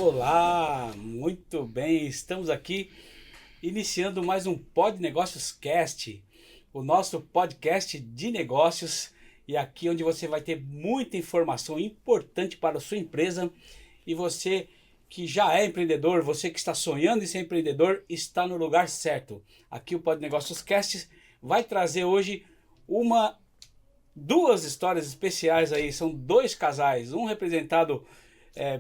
Olá, muito bem, estamos aqui iniciando mais um Pod Negócios Cast, o nosso podcast de negócios, e aqui onde você vai ter muita informação importante para a sua empresa. E você que já é empreendedor, você que está sonhando em ser empreendedor, está no lugar certo. Aqui o Pod Negócios Cast vai trazer hoje duas histórias especiais aí. São dois casais, um representado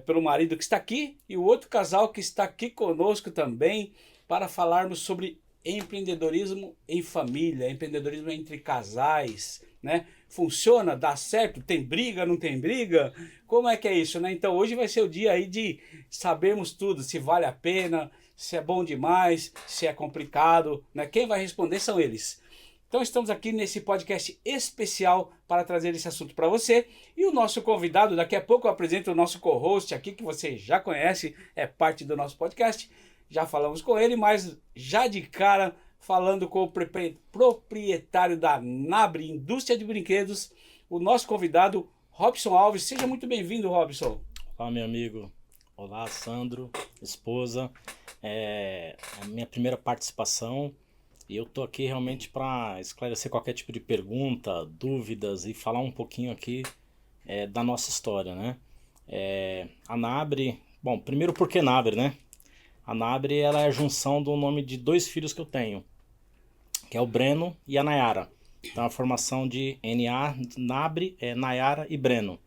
pelo marido que está aqui e o outro casal que está aqui conosco também para falarmos sobre empreendedorismo em família, empreendedorismo entre casais, né? Funciona? Dá certo? Tem briga? Não tem briga? Como é que é isso, né? Então hoje vai ser o dia aí de sabermos tudo, se vale a pena, se é bom demais, se é complicado, né? Quem vai responder são eles. Então estamos aqui nesse podcast especial para trazer esse assunto para você. E o nosso convidado, daqui a pouco eu apresento o nosso co-host aqui, que você já conhece, é parte do nosso podcast. Já falamos com ele, mas já de cara falando com o proprietário da Nabre Indústria de Brinquedos, o nosso convidado, Robson Alves. Seja muito bem-vindo, Robson. Olá, meu amigo. Olá, Sandro, esposa. É a minha primeira participação. E eu tô aqui realmente para esclarecer qualquer tipo de pergunta, dúvidas e falar um pouquinho aqui da nossa história, né? A Nabre, bom, primeiro por que Nabre, né? A Nabre, ela é a junção do nome de dois filhos que eu tenho, que é o Breno e a Nayara. Então a formação de NA, Nabre, Nayara e Breno,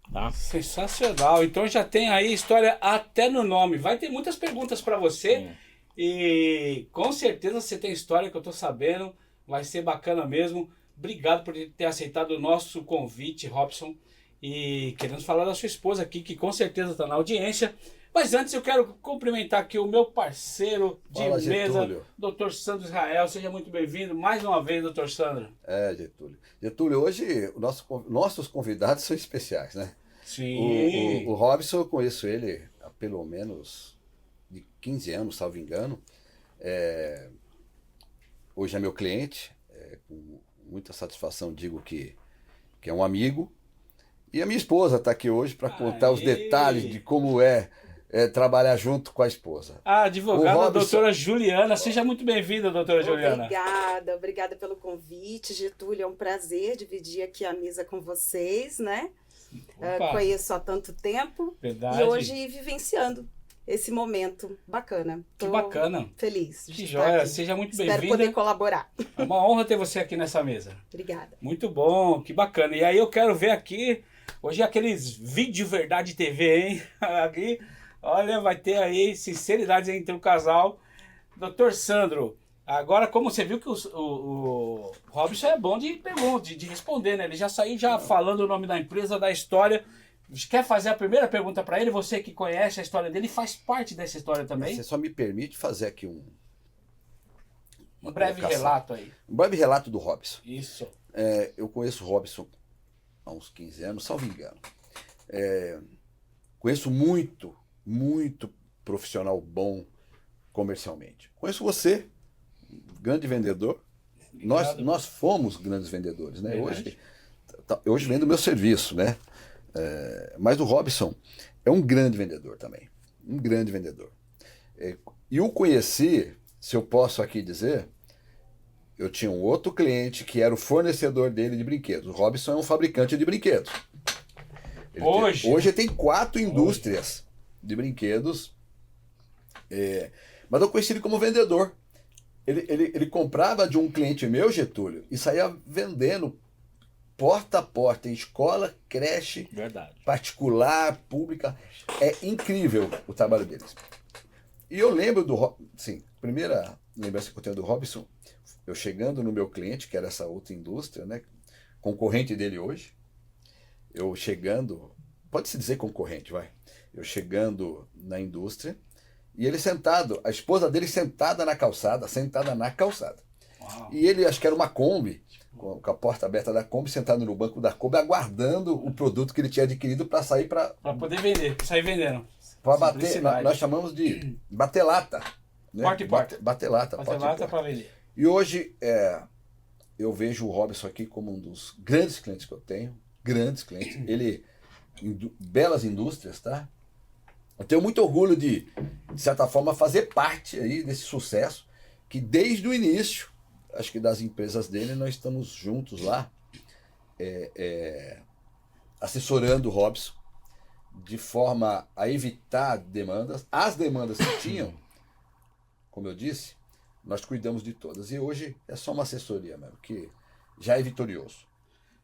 tá? Sensacional. Então já tem aí história até no nome. Vai ter muitas perguntas para você. Sim. E com certeza você tem história que eu tô sabendo, vai ser bacana mesmo. Obrigado por ter aceitado o nosso convite, Robson. E queremos falar da sua esposa aqui, que com certeza está na audiência. Mas antes eu quero cumprimentar aqui o meu parceiro de Fala, mesa, Getúlio. Dr. Sandro Israel. Seja muito bem-vindo mais uma vez, Dr. Sandro. Getúlio. Getúlio, hoje nossos convidados são especiais, né? Sim. O Robson, eu conheço ele há pelo menos de 15 anos, salvo engano. Hoje é meu cliente, com muita satisfação digo que é um amigo. E a minha esposa está aqui hoje para contar os detalhes de como é trabalhar junto com a esposa. A advogada, Robson... doutora Juliana. Seja muito bem-vinda, doutora Juliana. Obrigada pelo convite, Getúlio. É um prazer dividir aqui a mesa com vocês, né? Conheço há tanto tempo. Verdade. E hoje vivenciando esse momento bacana. Que bacana. Feliz. Que joia. Seja muito bem-vinda. Espero poder colaborar. É uma honra ter você aqui nessa mesa. Obrigada. Muito bom, que bacana. E aí eu quero ver aqui, hoje é aqueles vídeo verdade TV, hein? Aqui, olha, vai ter aí sinceridade entre o casal. Doutor Sandro, agora como você viu que o Robson é bom de pergunta, de responder, né? Ele já saiu falando o nome da empresa, da história. Quer fazer a primeira pergunta para ele? Você que conhece a história dele, faz parte dessa história também? Você só me permite fazer aqui um breve relato aí. Um breve relato do Robson. Isso. Eu conheço o Robson há uns 15 anos, salvo engano. Conheço muito profissional bom comercialmente. Conheço você, grande vendedor. Nós fomos grandes vendedores, né? Hoje vendo o meu serviço, né? Mas o Robson é um grande vendedor também. Um grande vendedor. E o conheci, se eu posso aqui dizer, eu tinha um outro cliente que era o fornecedor dele de brinquedos. O Robson é um fabricante de brinquedos. Hoje tem 4 indústrias de brinquedos. Mas eu conheci ele como vendedor. Ele comprava de um cliente meu, Getúlio, e saía vendendo porta a porta, em escola, creche, Verdade. particular, pública. É incrível o trabalho deles. E eu lembro primeira lembrança que eu tenho do Robson, eu chegando no meu cliente, que era essa outra indústria, né, concorrente dele hoje, eu chegando, pode-se dizer concorrente, vai, eu chegando na indústria, e ele sentado, a esposa dele sentada na calçada. Uau. E ele, acho que era uma Kombi, com a porta aberta da Kombi, sentado no banco da Kombi, aguardando o produto que ele tinha adquirido para sair para poder vender, sair vendendo. Para bater, nós chamamos de bater lata. Né? Porta e porta. Bater lata. Bater lata para vender. E hoje eu vejo o Robson aqui como um dos grandes clientes que eu tenho. Grandes clientes. Ele, belas indústrias, tá? Eu tenho muito orgulho de certa forma, fazer parte aí desse sucesso, que desde o início, acho que das empresas dele, nós estamos juntos lá, assessorando o Robson, de forma a evitar demandas. As demandas que tinham, como eu disse, nós cuidamos de todas. E hoje é só uma assessoria mesmo, que já é vitorioso.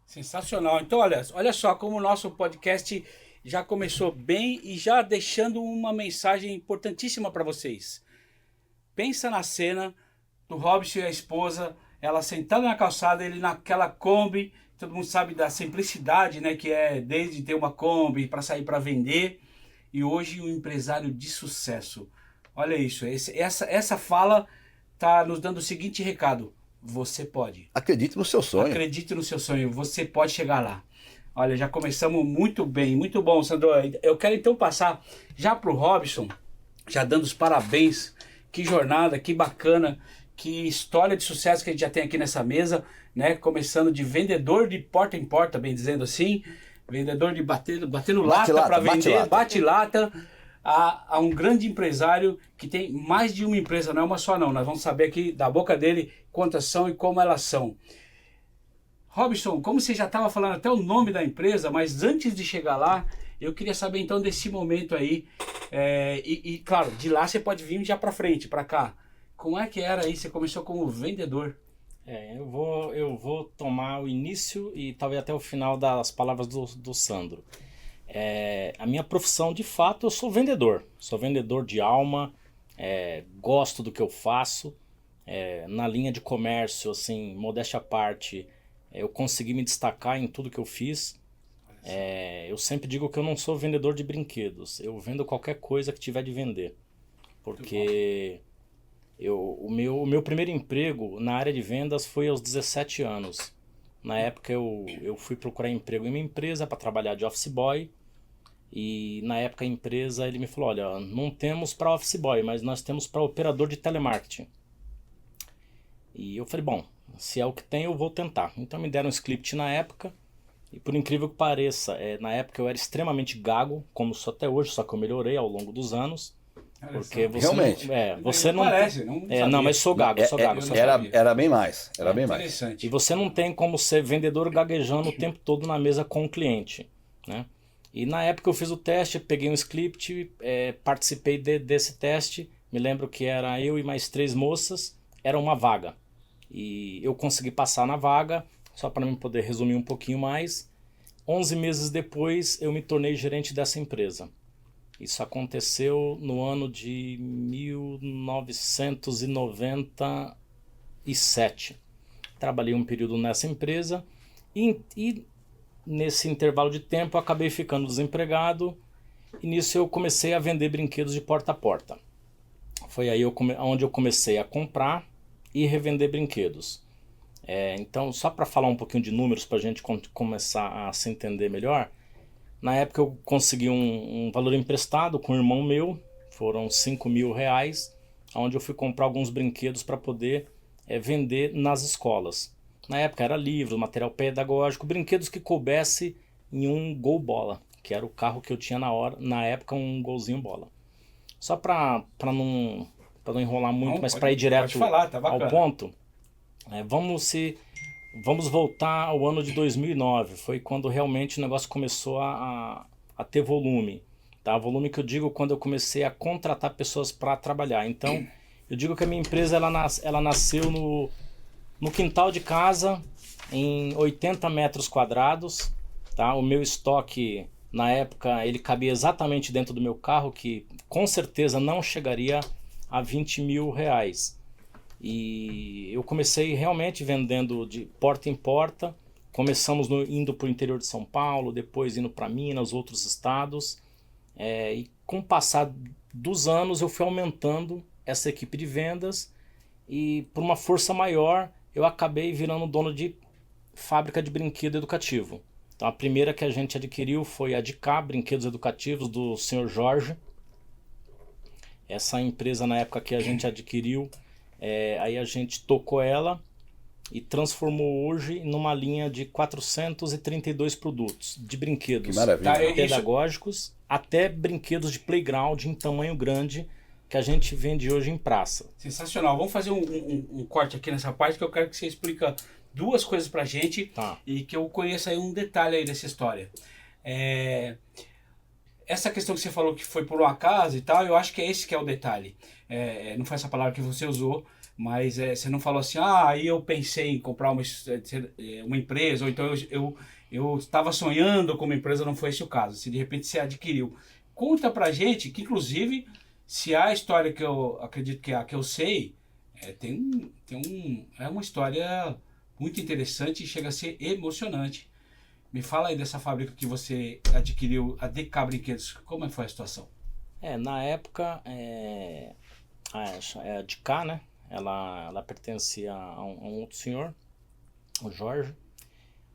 Sensacional. Então, olha só como o nosso podcast já começou bem e já deixando uma mensagem importantíssima para vocês. Pensa na cena do Robson e a esposa, ela sentada na calçada, ele naquela Kombi. Todo mundo sabe da simplicidade, né, que é desde ter uma Kombi para sair para vender, e hoje um empresário de sucesso. Olha isso, essa fala está nos dando o seguinte recado: você pode. Acredite no seu sonho. Acredite no seu sonho, você pode chegar lá. Olha, já começamos muito bem, muito bom, Sandro. Eu quero então passar já para o Robson, já dando os parabéns. Que jornada, que bacana, que história de sucesso que a gente já tem aqui nessa mesa, né? Começando de vendedor de porta em porta, bem dizendo assim, vendedor de batendo lata para vender, bate-lata, a um grande empresário que tem mais de uma empresa, não é uma só não. Nós vamos saber aqui da boca dele quantas são e como elas são. Robson, como você já estava falando até o nome da empresa, mas antes de chegar lá, eu queria saber então desse momento aí, claro, de lá você pode vir já para frente, para cá. Como é que era aí? Você começou como vendedor. Eu vou tomar o início e talvez até o final das palavras do Sandro. A minha profissão, de fato, eu sou vendedor de alma, gosto do que eu faço, na linha de comércio, assim, modéstia à parte, eu consegui me destacar em tudo que eu fiz. Eu sempre digo que eu não sou vendedor de brinquedos, eu vendo qualquer coisa que tiver de vender, porque o meu primeiro emprego na área de vendas foi aos 17 anos. Na época eu fui procurar emprego em uma empresa para trabalhar de office boy, e na época a empresa, ele me falou: olha, não temos para office boy, mas nós temos para operador de telemarketing. E eu falei, bom, se é o que tem eu vou tentar. Então me deram um script na época. E por incrível que pareça, na época eu era extremamente gago, como sou até hoje, só que eu melhorei ao longo dos anos. Porque você realmente. Você não parece, não, mas sou gago, Era bem mais, bem mais. E você não tem como ser vendedor gaguejando o tempo todo na mesa com o cliente, né? E na época eu fiz o teste, peguei um script, participei desse teste. Me lembro que era eu e mais 3 moças, era uma vaga. E eu consegui passar na vaga. Só para mim poder resumir um pouquinho mais, 11 meses depois eu me tornei gerente dessa empresa. Isso aconteceu no ano de 1997. Trabalhei um período nessa empresa e nesse intervalo de tempo eu acabei ficando desempregado, e nisso eu comecei a vender brinquedos de porta a porta. Foi aí onde eu comecei a comprar e revender brinquedos. Então, só para falar um pouquinho de números para a gente começar a se entender melhor, na época eu consegui um valor emprestado com um irmão meu, foram R$5.000, onde eu fui comprar alguns brinquedos para poder vender nas escolas. Na época era livro, material pedagógico, brinquedos que coubesse em um gol bola, que era o carro que eu tinha na época, um golzinho bola. Só para não enrolar muito, mas para ir direto ao ponto. Vamos voltar ao ano de 2009, foi quando realmente o negócio começou a ter volume. Tá? Volume que eu digo quando eu comecei a contratar pessoas para trabalhar. Então, eu digo que a minha empresa ela nasceu no quintal de casa, em 80 metros quadrados. Tá? O meu estoque, na época, ele cabia exatamente dentro do meu carro, que com certeza não chegaria a R$20.000. E eu comecei realmente vendendo de porta em porta. Começamos indo para o interior de São Paulo, depois indo para Minas, outros estados. E com o passar dos anos eu fui aumentando essa equipe de vendas. E por uma força maior eu acabei virando dono de fábrica de brinquedo educativo. Então a primeira que a gente adquiriu foi a DK, Brinquedos Educativos, do Sr. Jorge. Essa empresa, na época que a gente adquiriu, aí a gente tocou ela e transformou hoje numa linha de 432 produtos, de brinquedos Que maravilha. pedagógicos até brinquedos de playground em tamanho grande que a gente vende hoje em praça. Sensacional. Vamos fazer um corte aqui nessa parte que eu quero que você explique duas coisas pra gente e que eu conheça aí um detalhe aí dessa história. Essa questão que você falou que foi por um acaso e tal, eu acho que é esse que é o detalhe. Não foi essa palavra que você usou, mas você não falou assim, aí eu pensei em comprar uma empresa, ou então eu estava sonhando com uma empresa, não foi esse o caso. Se de repente você adquiriu. Conta pra gente que, inclusive, se a história que eu acredito que é a que eu sei, é uma história muito interessante e chega a ser emocionante. Me fala aí dessa fábrica que você adquiriu, a DK Brinquedos. Como foi a situação? Na época, a DK, né? Ela pertencia a um outro senhor, o Jorge.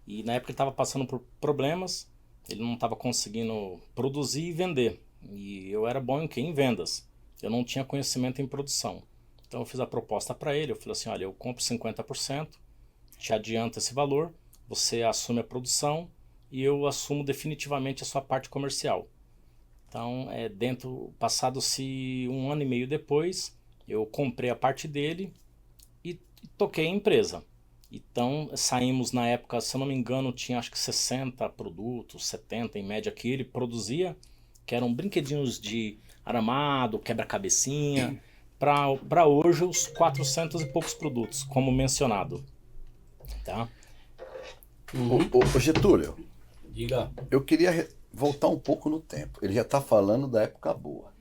E na época ele estava passando por problemas. Ele não estava conseguindo produzir e vender. E eu era bom em quê? Em vendas. Eu não tinha conhecimento em produção. Então eu fiz a proposta para ele. Eu falei assim, olha, eu compro 50%, te adianto esse valor, você assume a produção e eu assumo definitivamente a sua parte comercial. Então, passado-se 1 ano e meio depois, eu comprei a parte dele e toquei a empresa. Então, saímos na época, se eu não me engano, tinha acho que 60 produtos, 70 em média que ele produzia, que eram brinquedinhos de aramado, quebra-cabecinha, para hoje os 400 e poucos produtos, como mencionado. Tá? Ô Getúlio, diga. Eu queria voltar um pouco no tempo. Ele já está falando da época boa.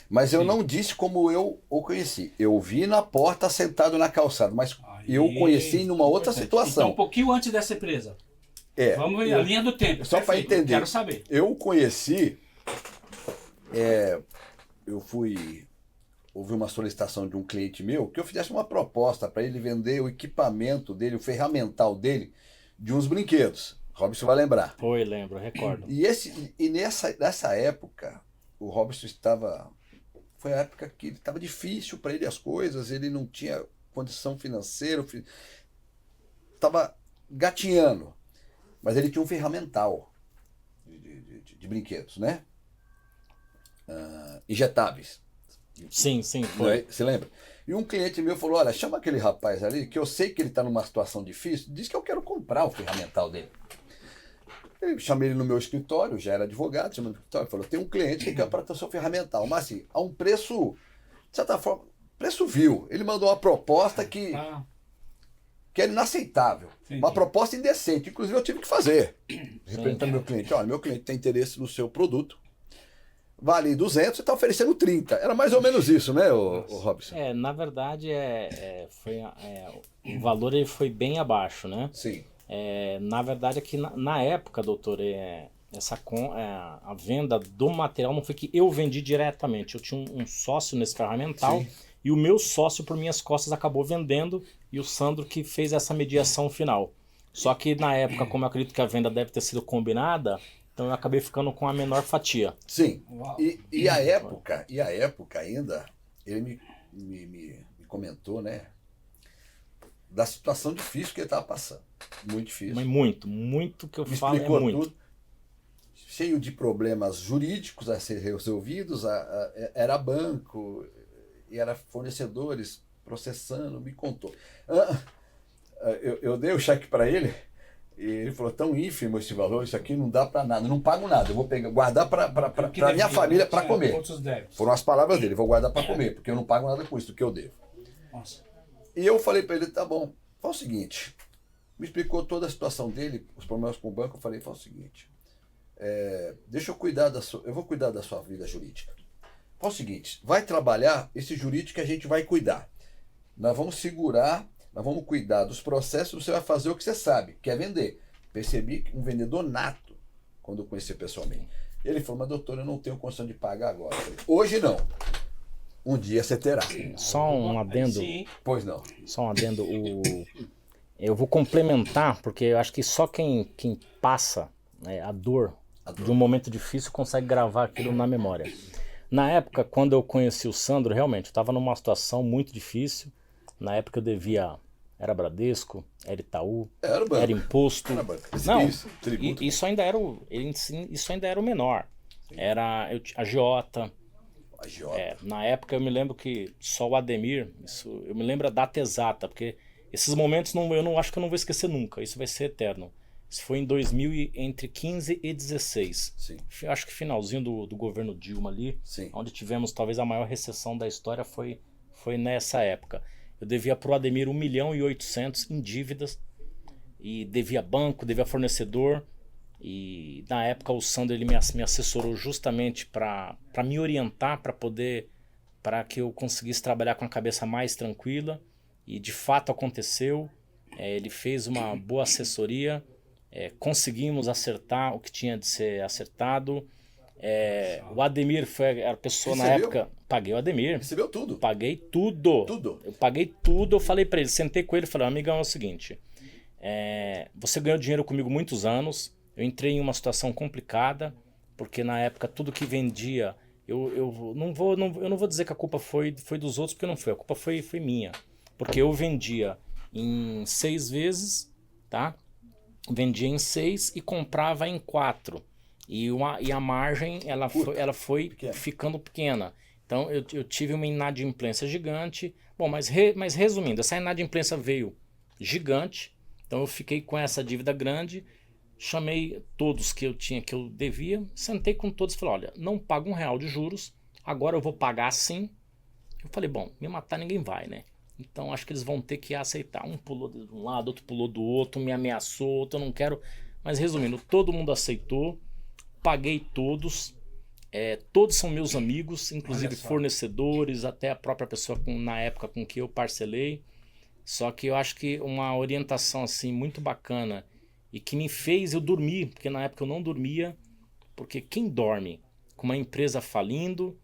Mas eu não disse como eu o conheci. Eu vi na porta sentado na calçada, mas eu conheci numa outra situação. Então, um pouquinho antes dessa empresa. Vamos ver a linha do tempo. Só para entender. Quero saber. Eu conheci... Houve uma solicitação de um cliente meu que eu fizesse uma proposta para ele vender o equipamento dele, o ferramental dele, de uns brinquedos. Robson vai lembrar. Lembro, recordo. E nessa época, o Robson estava... Foi a época que estava difícil para ele as coisas, ele não tinha condição financeira, estava gatinhando. Mas ele tinha um ferramental de brinquedos, né? Injetáveis. Sim, foi. Você lembra? E um cliente meu falou, olha, chama aquele rapaz ali, que eu sei que ele está numa situação difícil, diz que eu quero comprar o ferramental dele. Eu chamei ele no meu escritório, já era advogado, chamei no escritório, falou, tem um cliente que quer para ter o seu ferramental, mas assim, a um preço, de certa forma, preço vil. Ele mandou uma proposta que era inaceitável. Entendi. Uma proposta indecente, inclusive eu tive que fazer. Representando meu cliente, olha, meu cliente tem interesse no seu produto, vale 200, você está oferecendo 30. Era mais ou menos isso, né, o Robson? Na verdade, o valor ele foi bem abaixo, né? Sim. Na verdade, aqui na época, doutor, a venda do material não foi que eu vendi diretamente. Eu tinha um sócio nesse ferramental. Sim. E o meu sócio, por minhas costas, acabou vendendo. E o Sandro que fez essa mediação final. Só que na época, como eu acredito que a venda deve ter sido combinada, então eu acabei ficando com a menor fatia. Sim. E a época ainda, ele me comentou, né? Da situação difícil que ele estava passando. Muito difícil. Mas muito que eu falo é muito. Tudo, cheio de problemas jurídicos a ser resolvidos, era banco, e era fornecedores processando, me contou. Eu dei o cheque para ele, e ele falou, tão ínfimo esse valor, isso aqui não dá para nada, não pago nada, eu vou guardar para minha família para comer. Foram as palavras dele, vou guardar para comer, porque eu não pago nada com isso do que eu devo. Nossa. E eu falei para ele, tá bom, faz o seguinte, me explicou toda a situação dele, os problemas com o banco, eu falei, faz o seguinte, deixa eu cuidar eu vou cuidar da sua vida jurídica. Faz o seguinte, vai trabalhar esse jurídico que a gente vai cuidar. Nós vamos segurar, nós vamos cuidar dos processos, você vai fazer o que você sabe, que é vender. Percebi um vendedor nato, quando eu conheci pessoalmente. Ele falou, mas doutor, eu não tenho condição de pagar agora. Eu falei, hoje não. Um dia você terá. Só um adendo. Sim. Pois não. Só um adendo. Eu vou complementar, porque eu acho que só quem passa a dor de um momento difícil consegue gravar aquilo na memória. Na época, quando eu conheci o Sandro, realmente, eu estava numa situação muito difícil. Na época eu devia era Bradesco, era Itaú, Era banco. era imposto. Era banco. Não, tributo. isso ainda era o menor. Sim. Era a agiota. Agiota. Na época eu me lembro que só o Ademir, eu me lembro a data exata, porque esses momentos eu não acho que eu não vou esquecer nunca, isso vai ser eterno. Isso foi em 2000, entre 15 e 16. Sim. Acho que finalzinho do governo Dilma ali, Sim. onde tivemos talvez a maior recessão da história, foi nessa época. Eu devia pro Ademir 1.800.000 em dívidas, e devia banco, devia fornecedor, e na época o Sandro ele me assessorou justamente para me orientar, para que eu conseguisse trabalhar com a cabeça mais tranquila, e de fato aconteceu. Ele fez uma boa assessoria, conseguimos acertar o que tinha de ser acertado. O Ademir foi a pessoa na época. Paguei o Ademir. Recebeu tudo. Paguei tudo. Tudo. Eu paguei tudo. Eu falei para ele, sentei com ele e falei: amigão, é o seguinte, você ganhou dinheiro comigo muitos anos. Eu entrei em uma situação complicada, porque na época tudo que vendia, eu não vou dizer que a culpa foi dos outros, porque não foi. A culpa foi minha. Porque eu vendia em 6 vezes, tá? Vendia em 6 e comprava em 4. E a margem ela foi ficando pequena. Então eu tive uma inadimplência gigante. Bom, mas resumindo, essa inadimplência veio gigante. Então eu fiquei com essa dívida grande. Chamei todos que eu devia. Sentei com todos e falei: olha, não pago R$1 de juros. Agora eu vou pagar sim. Eu falei: bom, me matar ninguém vai, né? Então acho que eles vão ter que aceitar. Um pulou de um lado, outro pulou do outro, me ameaçou, outro eu não quero. Mas resumindo, todo mundo aceitou. Paguei todos. Todos são meus amigos, inclusive fornecedores, até a própria pessoa na época com que eu parcelei. Só que eu acho que uma orientação assim muito bacana e que me fez eu dormir, porque na época eu não dormia, porque quem dorme com uma empresa falindo,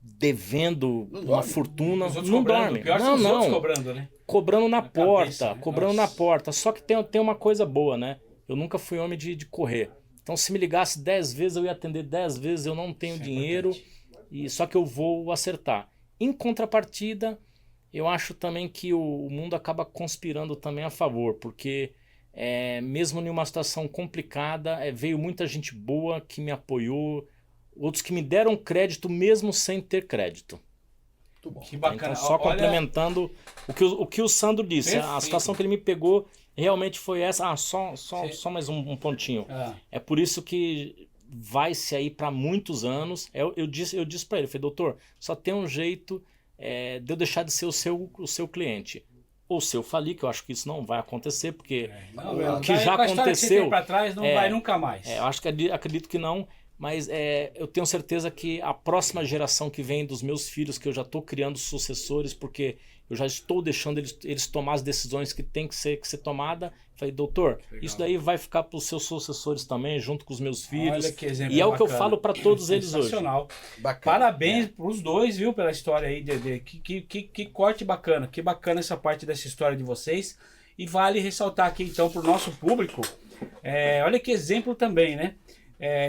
devendo uma fortuna, não dorme. Não, cobrando, né? Cobrando na porta, cobrando na porta. Só que tem uma coisa boa, né? Eu nunca fui homem de correr. Então se me ligasse 10 vezes, eu ia atender 10 vezes, eu não tenho dinheiro, só que eu vou acertar. Em contrapartida, eu acho também que o mundo acaba conspirando também a favor, porque mesmo em uma situação complicada, veio muita gente boa que me apoiou, outros que me deram crédito mesmo sem ter crédito. Muito bom. Que bacana. Então, só complementando o que o Sandro disse, a situação que ele me pegou realmente foi essa. Só mais um pontinho. É por isso que vai-se aí para muitos anos. Eu disse para ele, falei: doutor, só tem um jeito de eu deixar de ser o seu cliente. Ou se eu falir, que eu acho que isso não vai acontecer, porque o que já aconteceu... Que para trás não vai nunca mais. Eu acho que acredito que não, mas eu tenho certeza que a próxima geração que vem dos meus filhos, que eu já estou criando sucessores, porque eu já estou deixando eles tomar as decisões que tem que ser tomada. Falei: doutor, isso daí vai ficar para os seus sucessores também, junto com os meus filhos. Olha que exemplo e é bacana. O que eu falo para todos eles hoje. Bacana. Parabéns para os dois, viu, pela história aí. Que corte bacana. Que bacana essa parte dessa história de vocês. E vale ressaltar aqui, então, para o nosso público. Olha que exemplo também, né?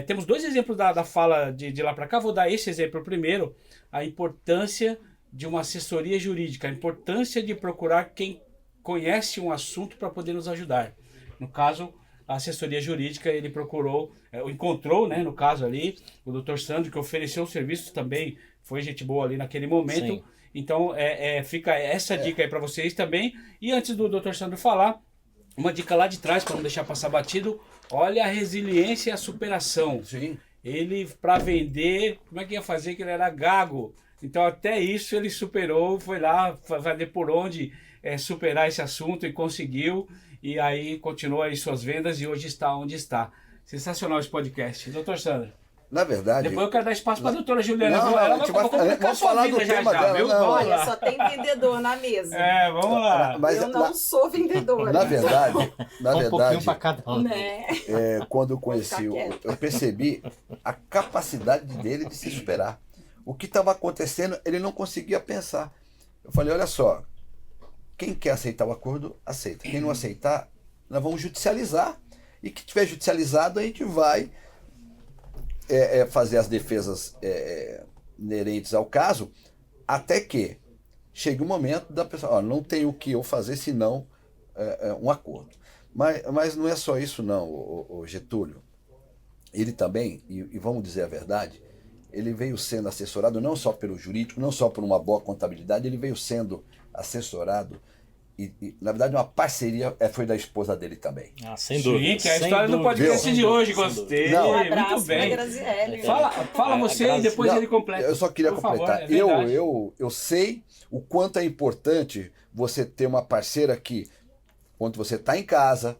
Temos 2 exemplos da fala de lá para cá. Vou dar esse exemplo primeiro. A importância de uma assessoria jurídica. A importância de procurar quem conhece um assunto para poder nos ajudar. No caso, a assessoria jurídica, ele encontrou, né, no caso ali, o Dr. Sandro, que ofereceu os serviços também, foi gente boa ali naquele momento. Sim. Então, fica essa dica aí para vocês também. E antes do Dr. Sandro falar, uma dica lá de trás, para não deixar passar batido: olha a resiliência e a superação. Sim. Ele, para vender, como é que ia fazer, que ele era gago? Então até isso ele superou, foi lá fazer por onde superar esse assunto e conseguiu. E aí continuou aí suas vendas e hoje está onde está. Sensacional esse podcast. Doutor Sandro. Na verdade... Depois eu quero dar espaço para a doutora Juliana. Vamos falar do tema dela. Viu? Olha, só tem vendedor na mesa. Vamos lá. Mas eu não sou vendedora. Na verdade... Um pouquinho para cada um. Né? Quando eu conheci, eu percebi a capacidade dele de se superar. O que estava acontecendo, ele não conseguia pensar. Eu falei: olha só, quem quer aceitar o acordo, aceita. Quem não aceitar, nós vamos judicializar. E que tiver judicializado, a gente vai fazer as defesas inerentes ao caso, até que chegue o momento da pessoa, ó, não tem o que eu fazer senão um acordo. Mas não é só isso não, o Getúlio. Ele também, e vamos dizer a verdade, ele veio sendo assessorado não só pelo jurídico, não só por uma boa contabilidade, ele veio sendo assessorado e na verdade, uma parceria foi da esposa dele também. Sem dúvida. Sim, que é a história do podcast de hoje, gostei. Um abraço muito bem. Graziele. Fala você e depois ele completa. Eu só queria completar. Favor, eu sei o quanto é importante você ter uma parceira que, quando você está em casa,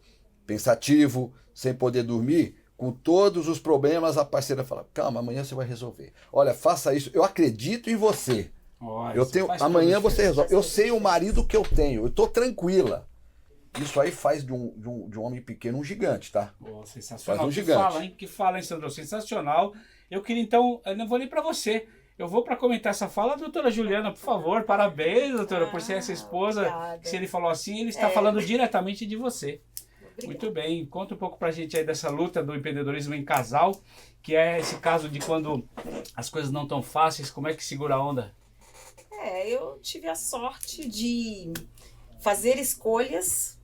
pensativo, sem poder dormir, com todos os problemas, a parceira fala, calma, amanhã você vai resolver. Olha, faça isso, eu acredito em você. Olha, amanhã você resolve. Eu sei o marido que eu tenho, eu estou tranquila. Isso aí faz de um homem pequeno um gigante, tá? Sensacional. Faz um gigante. Que fala, hein, Sandro? Sensacional. Eu queria então, eu não vou nem para você. Eu vou para comentar essa fala, doutora Juliana, por favor. Parabéns, doutora, por ser essa esposa. Obrigada. Se ele falou assim, ele está falando diretamente de você. Obrigada. Muito bem. Conta um pouco pra gente aí dessa luta do empreendedorismo em casal, que é esse caso de quando as coisas não tão fáceis, como é que segura a onda? Eu tive a sorte de fazer escolhas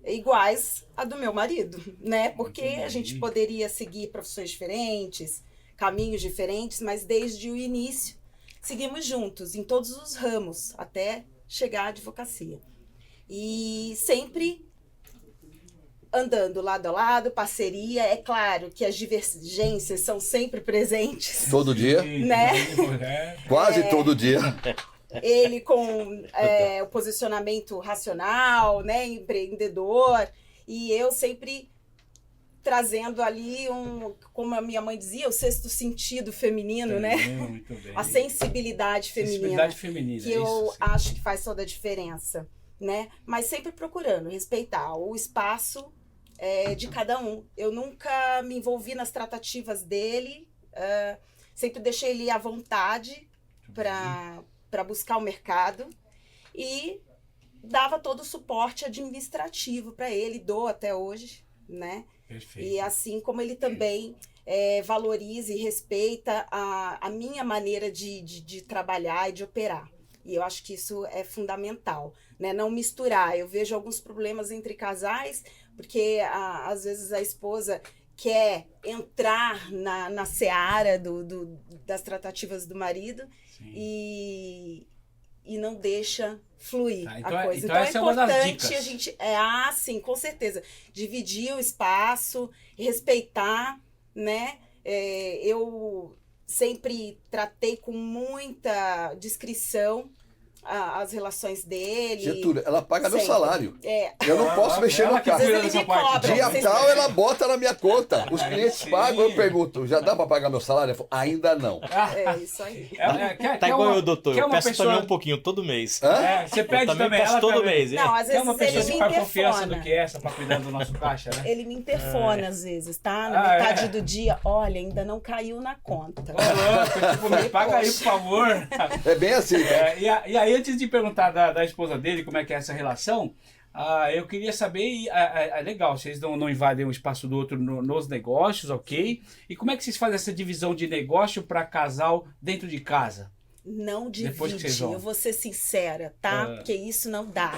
iguais à do meu marido, né? Porque a gente poderia seguir profissões diferentes, caminhos diferentes, mas desde o início seguimos juntos em todos os ramos, até chegar à advocacia. E sempre andando lado a lado, parceria. É claro que as divergências são sempre presentes. Todo dia? Né? Quase todo dia. Ele com o posicionamento racional, né, empreendedor, e eu sempre trazendo ali como a minha mãe dizia, o sexto sentido feminino, né? Muito bem. A sensibilidade feminina, que eu acho que faz toda a diferença, né? Mas sempre procurando respeitar o espaço de cada um. Eu nunca me envolvi nas tratativas dele, sempre deixei ele à vontade para buscar o mercado e dava todo o suporte administrativo para ele, dou até hoje, né? Perfeito. E assim como ele também valoriza e respeita a minha maneira de trabalhar e de operar. E eu acho que isso é fundamental, né? Não misturar. Eu vejo alguns problemas entre casais, porque às vezes a esposa quer entrar na seara das tratativas do marido e não deixa fluir a coisa. Então é importante a gente... sim, com certeza. Dividir o espaço, respeitar, né? Eu sempre tratei com muita discrição as relações dele. Getúlio, ela paga meu salário. É. Eu não posso mexer no carro. Dia tal, ela bota na minha conta. Os clientes pagam, eu pergunto, já dá para pagar meu salário? Eu falo, ainda não. É isso aí. Tá igual eu, doutor. Eu peço também um pouquinho, todo mês. Você pede eu também. Peço todo mês. Não, às vezes uma pessoa ele que me faz confiança interfona. do que essa para cuidar do nosso caixa, né? Ele me interfona às vezes, tá? Na metade do dia, olha, ainda não caiu na conta. Tipo, me paga aí, por favor. É bem assim. E aí, antes de perguntar da esposa dele, como é que é essa relação, eu queria saber, legal, vocês não invadem o espaço do outro nos negócios, ok? E como é que vocês fazem essa divisão de negócio para casal dentro de casa? Não divide, eu vou ser sincera, tá? Porque isso não dá.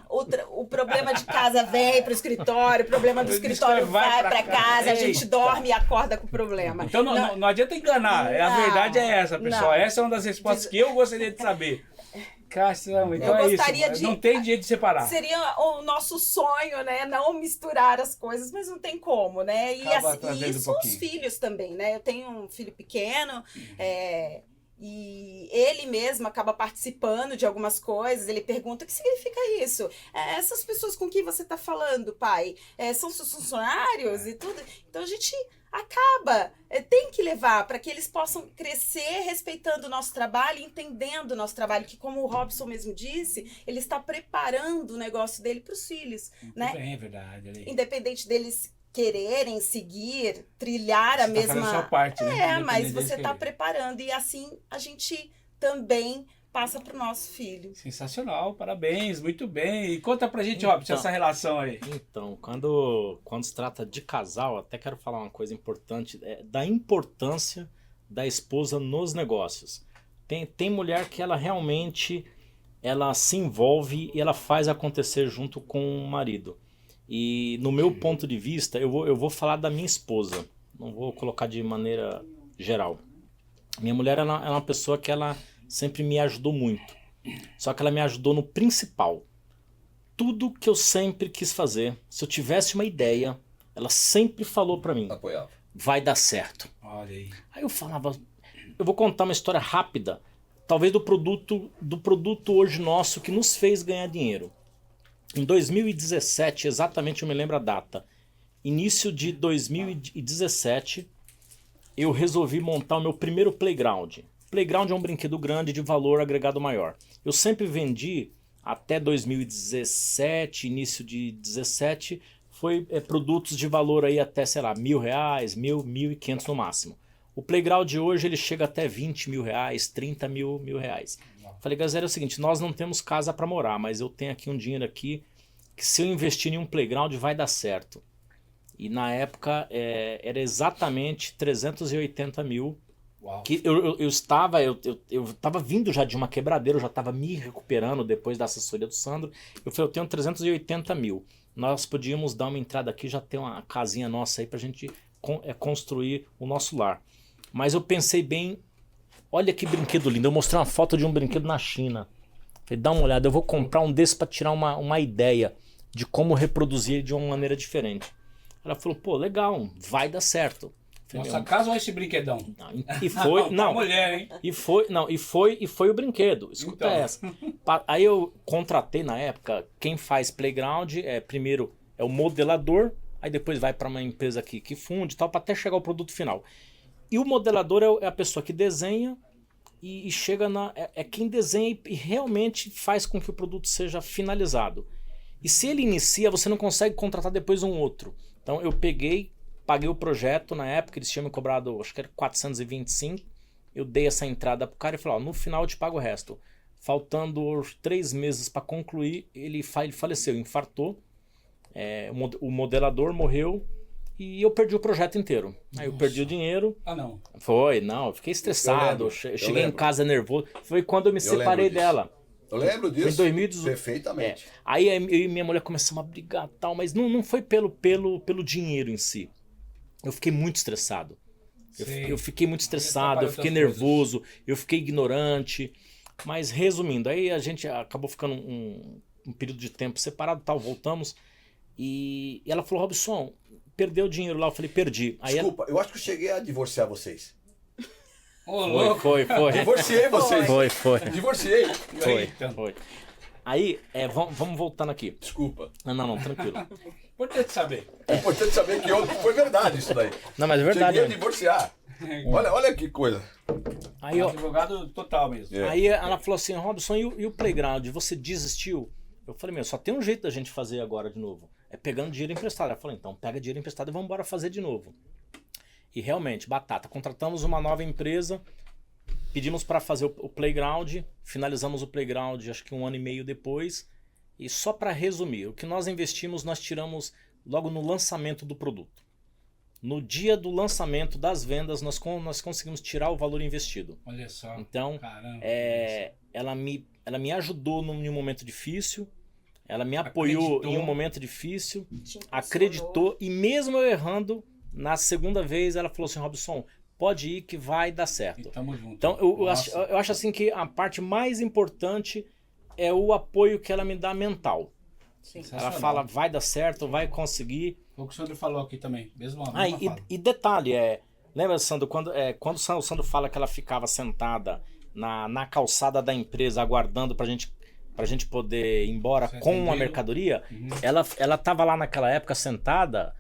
O problema de casa vem pro escritório, o problema do escritório vai pra casa, a gente dorme e acorda com o problema. Então não adianta enganar, a verdade é essa, pessoal. Essa é uma das respostas que eu gostaria de saber. Caramba, então é isso. Não tem jeito de separar. Seria o nosso sonho, né? Não misturar as coisas, mas não tem como, né? E isso os filhos também, né? Eu tenho um filho pequeno, e ele mesmo acaba participando de algumas coisas. Ele pergunta, o que significa isso? Essas pessoas com quem você está falando, pai, são seus funcionários e tudo? Então a gente acaba, tem que levar para que eles possam crescer respeitando o nosso trabalho, entendendo o nosso trabalho, que como o Robson mesmo disse, ele está preparando o negócio dele para os filhos, né? Bem, é verdade. Ali. Independente deles quererem seguir, trilhar a mesma... Fazendo a sua parte, né? Mas você está preparando e assim a gente também passa para o nosso filho. Sensacional, parabéns, muito bem. E conta pra gente, Robson, essa relação aí. Então, quando se trata de casal, até quero falar uma coisa importante, da importância da esposa nos negócios. Tem mulher que ela realmente ela se envolve e ela faz acontecer junto com o marido. E no meu ponto de vista, eu vou falar da minha esposa. Não vou colocar de maneira geral. Minha mulher ela é uma pessoa que ela sempre me ajudou muito. Só que ela me ajudou no principal. Tudo que eu sempre quis fazer, se eu tivesse uma ideia, ela sempre falou pra mim. Apoiava. Vai dar certo. Olha aí. Aí eu falava, eu vou contar uma história rápida, talvez do produto hoje nosso que nos fez ganhar dinheiro. Em 2017, exatamente eu me lembro a data, início de 2017, eu resolvi montar o meu primeiro playground. Playground é um brinquedo grande de valor agregado maior. Eu sempre vendi, até 2017, início de 17, foi produtos de valor aí até, sei lá, R$1.000, R$1.000, R$1.500 no máximo. O Playground de hoje ele chega até R$20.000, R$30.000. Falei, galera, é o seguinte, nós não temos casa para morar, mas eu tenho aqui um dinheiro aqui que se eu investir em um Playground vai dar certo. E na época era exatamente 380 mil. Uau. Que eu estava vindo já de uma quebradeira, eu já estava me recuperando depois da assessoria do Sandro. Eu falei, eu tenho 380 mil. Nós podíamos dar uma entrada aqui, já ter uma casinha nossa aí pra gente construir o nosso lar. Mas eu pensei bem, olha que brinquedo lindo. Eu mostrei uma foto de um brinquedo na China. Falei, dá uma olhada, eu vou comprar um desse para tirar uma ideia de como reproduzir de uma maneira diferente. Ela falou, pô, legal, vai dar certo. Falei, Nossa casa ou esse brinquedão? Não, e foi, não, mulher, hein? e foi o brinquedo. Escuta Então. essa. Aí eu contratei na época, quem faz playground primeiro é o modelador, aí depois vai para uma empresa que funde e tal, para até chegar ao produto final. E o modelador é a pessoa que desenha e chega é quem desenha e realmente faz com que o produto seja finalizado. E se ele inicia, você não consegue contratar depois um outro. Então eu paguei o projeto na época, eles tinham me cobrado, acho que era 425. Eu dei essa entrada pro cara e falei, ó, no final eu te pago o resto. Faltando 3 meses para concluir, ele faleceu, infartou. O modelador morreu e eu perdi o projeto inteiro. Aí eu perdi o dinheiro. Ah, não. Eu fiquei estressado. Eu cheguei em casa nervoso. Foi quando eu me Eu separei lembro disso. dela. Eu lembro disso. Foi em 2018. Perfeitamente. Aí eu e minha mulher começamos a brigar e tal, mas não foi pelo dinheiro em si. Eu fiquei muito estressado. Eu fiquei muito estressado, eu fiquei nervoso, eu fiquei ignorante. Mas resumindo, aí a gente acabou ficando um período de tempo separado, tal, voltamos. E ela falou, Robson, perdeu o dinheiro lá. Eu falei, perdi. Aí Desculpa, eu acho que eu cheguei a divorciar vocês. Ô, louco. Foi. Divorciei vocês. Foi. Divorciei. Foi. Aí, vamos voltando aqui. Desculpa. Não, tranquilo. Importante saber. É importante saber que foi verdade isso daí. Não, mas é verdade. Cheguei a divorciar. Olha que coisa. Aí, Advogado total mesmo. É. Aí ela falou assim, Robson, e o Playground, você desistiu? Eu falei, só tem um jeito da gente fazer agora de novo. É pegando dinheiro emprestado. Ela falou, então pega dinheiro emprestado e vamos embora fazer de novo. E realmente, batata. Contratamos uma nova empresa, pedimos para fazer o Playground, finalizamos o Playground acho que 1 ano e meio depois. E só para resumir, o que nós investimos, nós tiramos logo no lançamento do produto. No dia do lançamento das vendas, nós conseguimos tirar o valor investido. Olha só. Então, Caramba. ela me ajudou em um momento difícil, ela me apoiou em um momento difícil, acreditou, e mesmo eu errando, na segunda vez ela falou assim, Robson, pode ir que vai dar certo. E tamo junto. Então eu acho assim que a parte mais importante é o apoio que ela me dá mental. Sim. Ela fala, vai dar certo, vai conseguir. O que o Sandro falou aqui também, mesmo E detalhe, lembra, Sandro, quando o Sandro fala que ela ficava sentada na calçada da empresa aguardando pra gente poder ir embora com a mercadoria, ela tava lá naquela época sentada,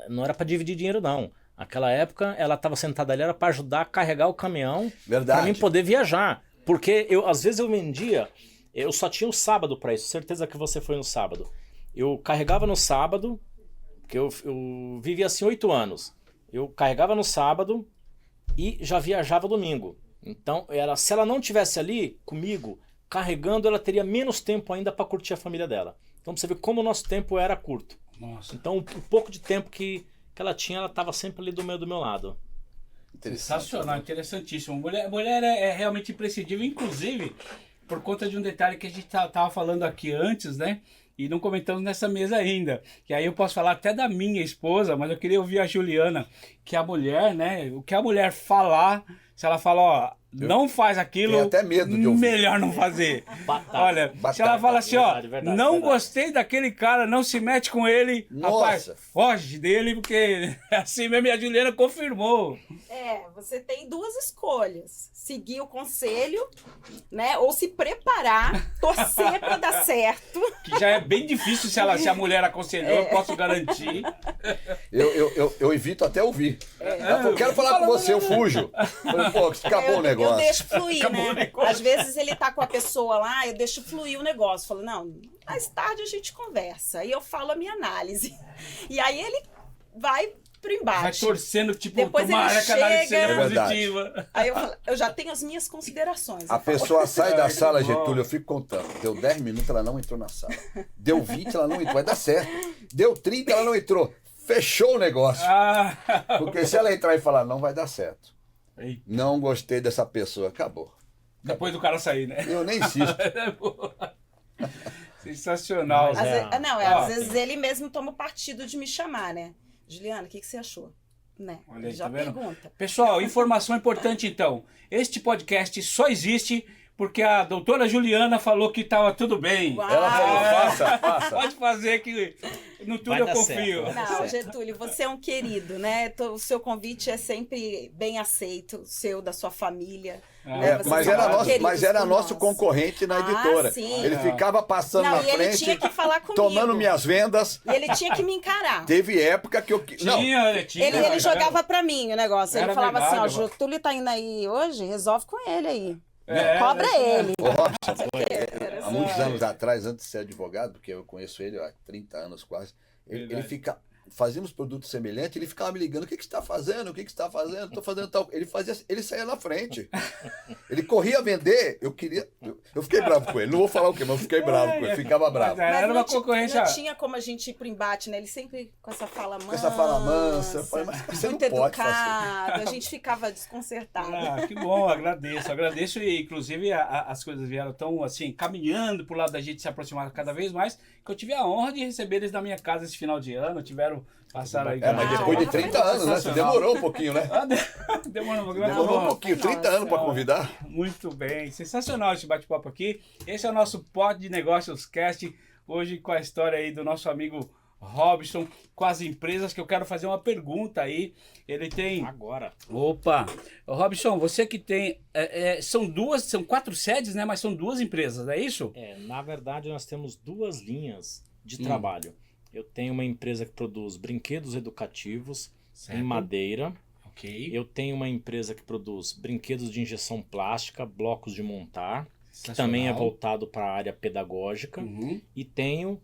não era pra dividir dinheiro não. Naquela época ela tava sentada ali, era pra ajudar a carregar o caminhão. Verdade. Pra mim poder viajar. Porque às vezes eu vendia, eu só tinha o sábado pra isso, certeza que você foi no sábado. Eu carregava no sábado, porque eu vivi assim 8 anos. Eu carregava no sábado e já viajava domingo. Então, se ela não tivesse ali comigo, carregando, ela teria menos tempo ainda para curtir a família dela. Então, pra você ver como o nosso tempo era curto. Nossa. Então, o pouco de tempo que ela tinha, ela estava sempre ali do meu lado. Sensacional, interessantíssimo. Mulher é realmente imprescindível, inclusive por conta de um detalhe que a gente tava falando aqui antes, né? E não comentamos nessa mesa ainda. Que aí eu posso falar até da minha esposa, mas eu queria ouvir a Juliana, que a mulher, né? O que a mulher falar, se ela fala, ó, não faz aquilo, tenho até medo de ouvir. Melhor não fazer. Batata. Olha, se ela fala assim, ó, Verdade, não gostei daquele cara, não se mete com ele, rapaz, foge dele, porque assim mesmo a Juliana confirmou. Você tem duas escolhas. Seguir o conselho, né? Ou se preparar, torcer para dar certo. Que já é bem difícil se a mulher aconselhou, eu posso garantir. Eu evito até ouvir. Eu quero falar com você, eu fujo. Falei, pô, acabou o negócio. Eu deixo fluir, Acabou né? o negócio. Às vezes ele tá com a pessoa lá, eu deixo fluir o negócio. Falo, não, mais tarde a gente conversa. Aí eu falo a minha análise. E aí ele vai pro embate. Vai torcendo, tipo, Depois tomara ele que a análise chega- seja É verdade. positiva. Aí eu falo, eu já tenho as minhas considerações. A pessoa sai da Ai, sala, que bom. Getúlio, eu fico contando. Deu 10 minutos, ela não entrou na sala. Deu 20, ela não entrou. Vai dar certo. Deu 30, ela não entrou. Fechou o negócio. Ah, Porque se ela entrar e falar, não vai dar certo. Eita. Não gostei dessa pessoa. Acabou. depois do cara sair, né? Eu nem insisto. Sensacional. Mas Às é. vezes, não, Ó. às vezes ele mesmo toma o partido de me chamar, né? Juliana, o que você achou? Né? Olha aí, Já tá vendo? pergunta. Pessoal, informação importante então. Este podcast só existe porque a doutora Juliana falou que estava tudo bem. Uau. Ela falou, faça, faça. Pode fazer que no tudo Vai eu dar confio. certo, Não, Getúlio, você é um querido, né? O seu convite é sempre bem aceito, o seu, da sua família. né? Vocês Mas são era, muito nosso, queridos mas era por nosso nós. concorrente na editora. sim. Ele ficava passando Não, na e ele frente, tinha que falar comigo. tomando minhas vendas. E ele tinha que me encarar. Teve época que eu... Não, Tinha. Ele jogava pra mim o negócio. Ele Era falava verdade, assim, ó, mano. Getúlio tá indo aí hoje, resolve com ele aí. é Cobra isso mesmo. ele. Ô, Robson, há muitos anos atrás, antes de ser advogado, porque eu conheço ele há 30 anos quase, ele fica... Fazíamos produtos semelhantes, ele ficava me ligando, o que você está fazendo? O que você está fazendo? Estou fazendo tal. Ele saía na frente. Ele corria a vender, eu fiquei bravo com ele. Não vou falar o quê, mas eu fiquei bravo com ele, ficava bravo. Mas era uma não concorrência. Não tinha como a gente ir pro embate, né? Ele sempre com essa fala mansa. Com essa fala mansa, eu falei, mas você muito não pode fazer. educado. A gente ficava desconcertado. Ah, que bom, agradeço e inclusive as coisas vieram tão assim, caminhando pro lado da gente se aproximar cada vez mais, que eu tive a honra de receber eles na minha casa esse final de ano, passaram aí. Mas depois de 30 anos, né? Você demorou um pouquinho, né? Demorou um pouquinho, mas Demorou tá um bom. pouquinho, 30 anos para convidar. Muito bem, sensacional esse bate-papo aqui. Esse é o nosso Pod de Negócios Cast, hoje com a história aí do nosso amigo Robson, com as empresas, que eu quero fazer uma pergunta aí. Ele tem... Agora. Opa! Robson, você que tem... são 4 sedes, né? Mas são 2 empresas, é isso? Na verdade, nós temos 2 linhas de trabalho. Eu tenho uma empresa que produz brinquedos educativos em madeira. Ok. Eu tenho uma empresa que produz brinquedos de injeção plástica, blocos de montar, que também é voltado para a área pedagógica. Uhum. E tenho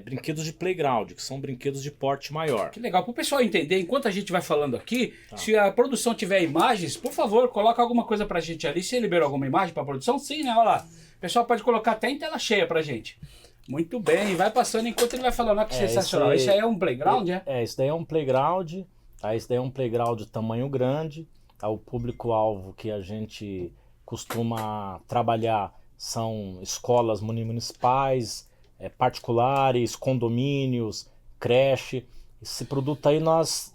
brinquedos de playground, que são brinquedos de porte maior. Que legal. Para o pessoal entender, enquanto a gente vai falando aqui, se a produção tiver imagens, por favor, coloca alguma coisa pra gente ali. Você liberou alguma imagem para a produção? Sim, né? Olha lá. O pessoal pode colocar até em tela cheia pra gente. Muito bem. Vai passando enquanto ele vai falando. Olha que sensacional. Isso aí é um playground, é? Isso daí é um playground. Isso daí é um playground de tamanho grande. O público-alvo que a gente costuma trabalhar são escolas municipais, particulares, condomínios, creche. Esse produto aí nós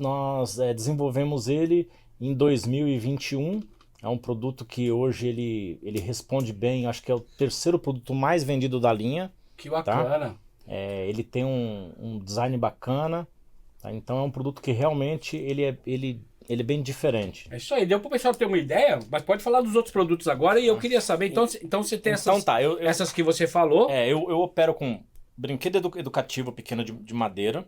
desenvolvemos ele em 2021. É um produto que hoje ele responde bem, acho que é o 3º produto mais vendido da linha. Que bacana. Ele tem um design bacana, tá? Então é um produto que realmente ele é bem diferente. É isso aí, deu para o pessoal ter uma ideia, mas pode falar dos outros produtos agora. E eu queria saber, então você tem essas, essas que você falou. Eu opero com brinquedo educativo pequeno de madeira.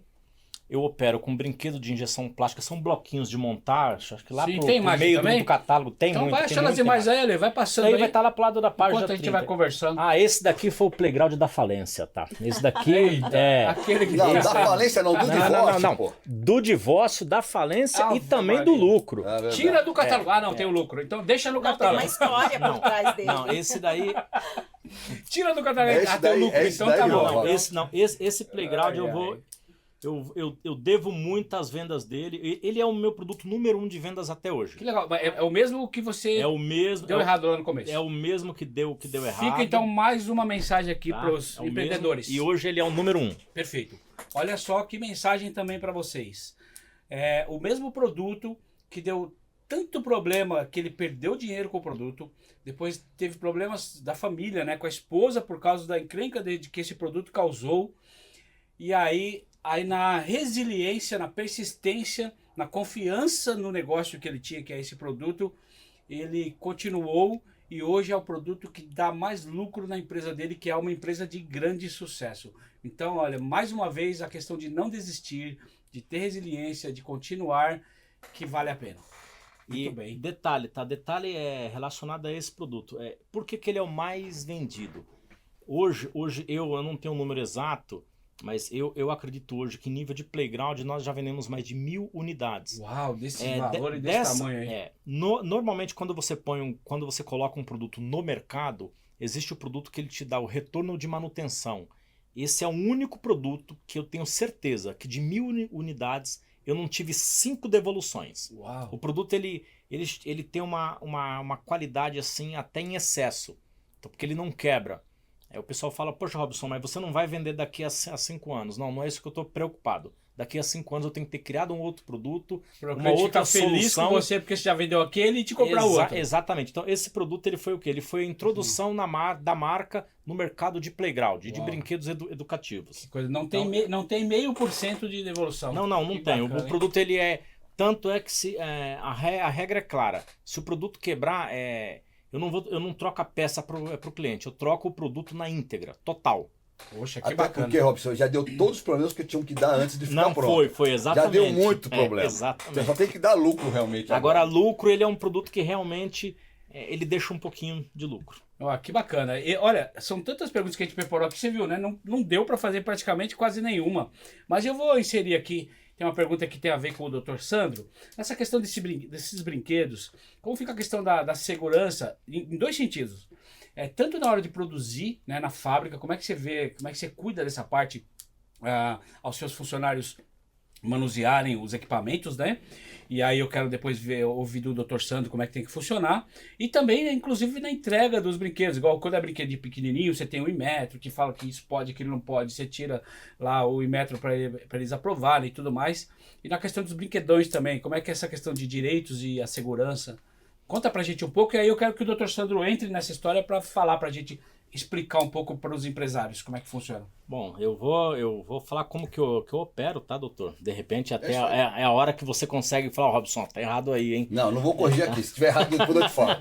Eu opero com brinquedo de injeção plástica, são bloquinhos de montar, acho que lá Sim, pro tem imagem meio também? do catálogo tem Então muito. vai tem achando as muita imagens imagem. aí, vai passando Isso aí aí. vai estar lá pro lado da página Enquanto a gente 30. vai conversando. Esse daqui foi o playground da falência, tá? Esse daqui Aquele que Não, tem da falência não, do divórcio, pô. do divórcio, da falência Ah, e também Maria. do lucro. É verdade. Tira do catálogo. Não, tem o lucro. Então deixa no Não, tem uma catálogo. história por trás dele. Não, esse daí... Tira do catálogo. Esse Tem o daí- lucro. esse Então daí, tá ó, bom. Robson. Esse playground Ai, eu vou... ai. Eu devo muito às vendas dele. Ele é o meu produto número 1 de vendas até hoje. Que legal. É o mesmo que você É o mesmo. deu errado lá no começo. É o mesmo que deu errado. Fica então mais uma mensagem aqui tá? para os É o empreendedores. mesmo, e hoje ele é o número 1. Perfeito. Olha só que mensagem também para vocês. O mesmo produto que deu tanto problema que ele perdeu dinheiro com o produto, depois teve problemas da família, né, com a esposa por causa da encrenca de que esse produto causou. E aí na resiliência, na persistência, na confiança no negócio que ele tinha, que é esse produto, ele continuou e hoje é o produto que dá mais lucro na empresa dele, que é uma empresa de grande sucesso. Então, olha, mais uma vez a questão de não desistir, de ter resiliência, de continuar, que vale a pena. Muito bem. Detalhe, tá? Detalhe é relacionado a esse produto. Por que ele é o mais vendido? Hoje eu não tenho um número exato, mas eu acredito hoje que em nível de playground nós já vendemos mais de 1000 unidades. Uau, desse valor e desse tamanho aí. Normalmente quando você coloca um produto no mercado, existe o produto que ele te dá o retorno de manutenção. Esse é o único produto que eu tenho certeza que de 1000 unidades eu não tive 5 devoluções. Uau. O produto ele tem uma qualidade assim até em excesso, então, porque ele não quebra. Aí o pessoal fala, poxa Robson, mas você não vai vender daqui a 5 anos. Não é isso que eu estou preocupado. Daqui a 5 anos eu tenho que ter criado um outro produto, uma outra feliz solução. Com você porque você já vendeu aquele e te comprar outro. Exatamente. Então esse produto ele foi o quê? Ele foi a introdução da marca no mercado de playground, de brinquedos educativos. Que coisa. Não tem meio por cento de devolução. Não tem. Bacana, o produto ele é... Tanto é que a regra é clara. Se o produto quebrar, eu não troco a peça para o cliente. Eu troco o produto na íntegra, total. Poxa, que Até bacana. porque, Robson, já deu todos os problemas que tinham que dar antes de ficar pronto. Foi exatamente. Já deu muito problema. Exatamente. Você só tem que dar lucro realmente. Agora, lucro, ele é um produto que realmente ele deixa um pouquinho de lucro. Ó, que bacana. E, olha, são tantas perguntas que a gente preparou aqui, você viu, né? Não deu para fazer praticamente quase nenhuma. Mas eu vou inserir aqui, tem uma pergunta que tem a ver com o Dr. Sandro. Essa questão desses brinquedos, como fica a questão da segurança em dois sentidos. Tanto na hora de produzir, né, na fábrica, como é que você vê, como é que você cuida dessa parte aos seus funcionários manusearem os equipamentos, né? E aí eu quero depois ouvir do Dr. Sandro como é que tem que funcionar. E também, né, inclusive, na entrega dos brinquedos. Igual quando é brinquedo pequenininho, você tem o Inmetro, que fala que isso pode, que ele não pode. Você tira lá o Inmetro para eles aprovarem e tudo mais. E na questão dos brinquedões também, como é que é essa questão de direitos e a segurança? Conta pra gente um pouco, e aí eu quero que o Dr. Sandro entre nessa história para falar pra gente, explicar um pouco para os empresários como é que funciona. Bom, eu vou falar como que eu opero, tá, doutor? De repente até é a hora que você consegue falar, Robson, tá errado aí, hein? Não vou corrigir aqui. Se tiver errado, depois eu te falo.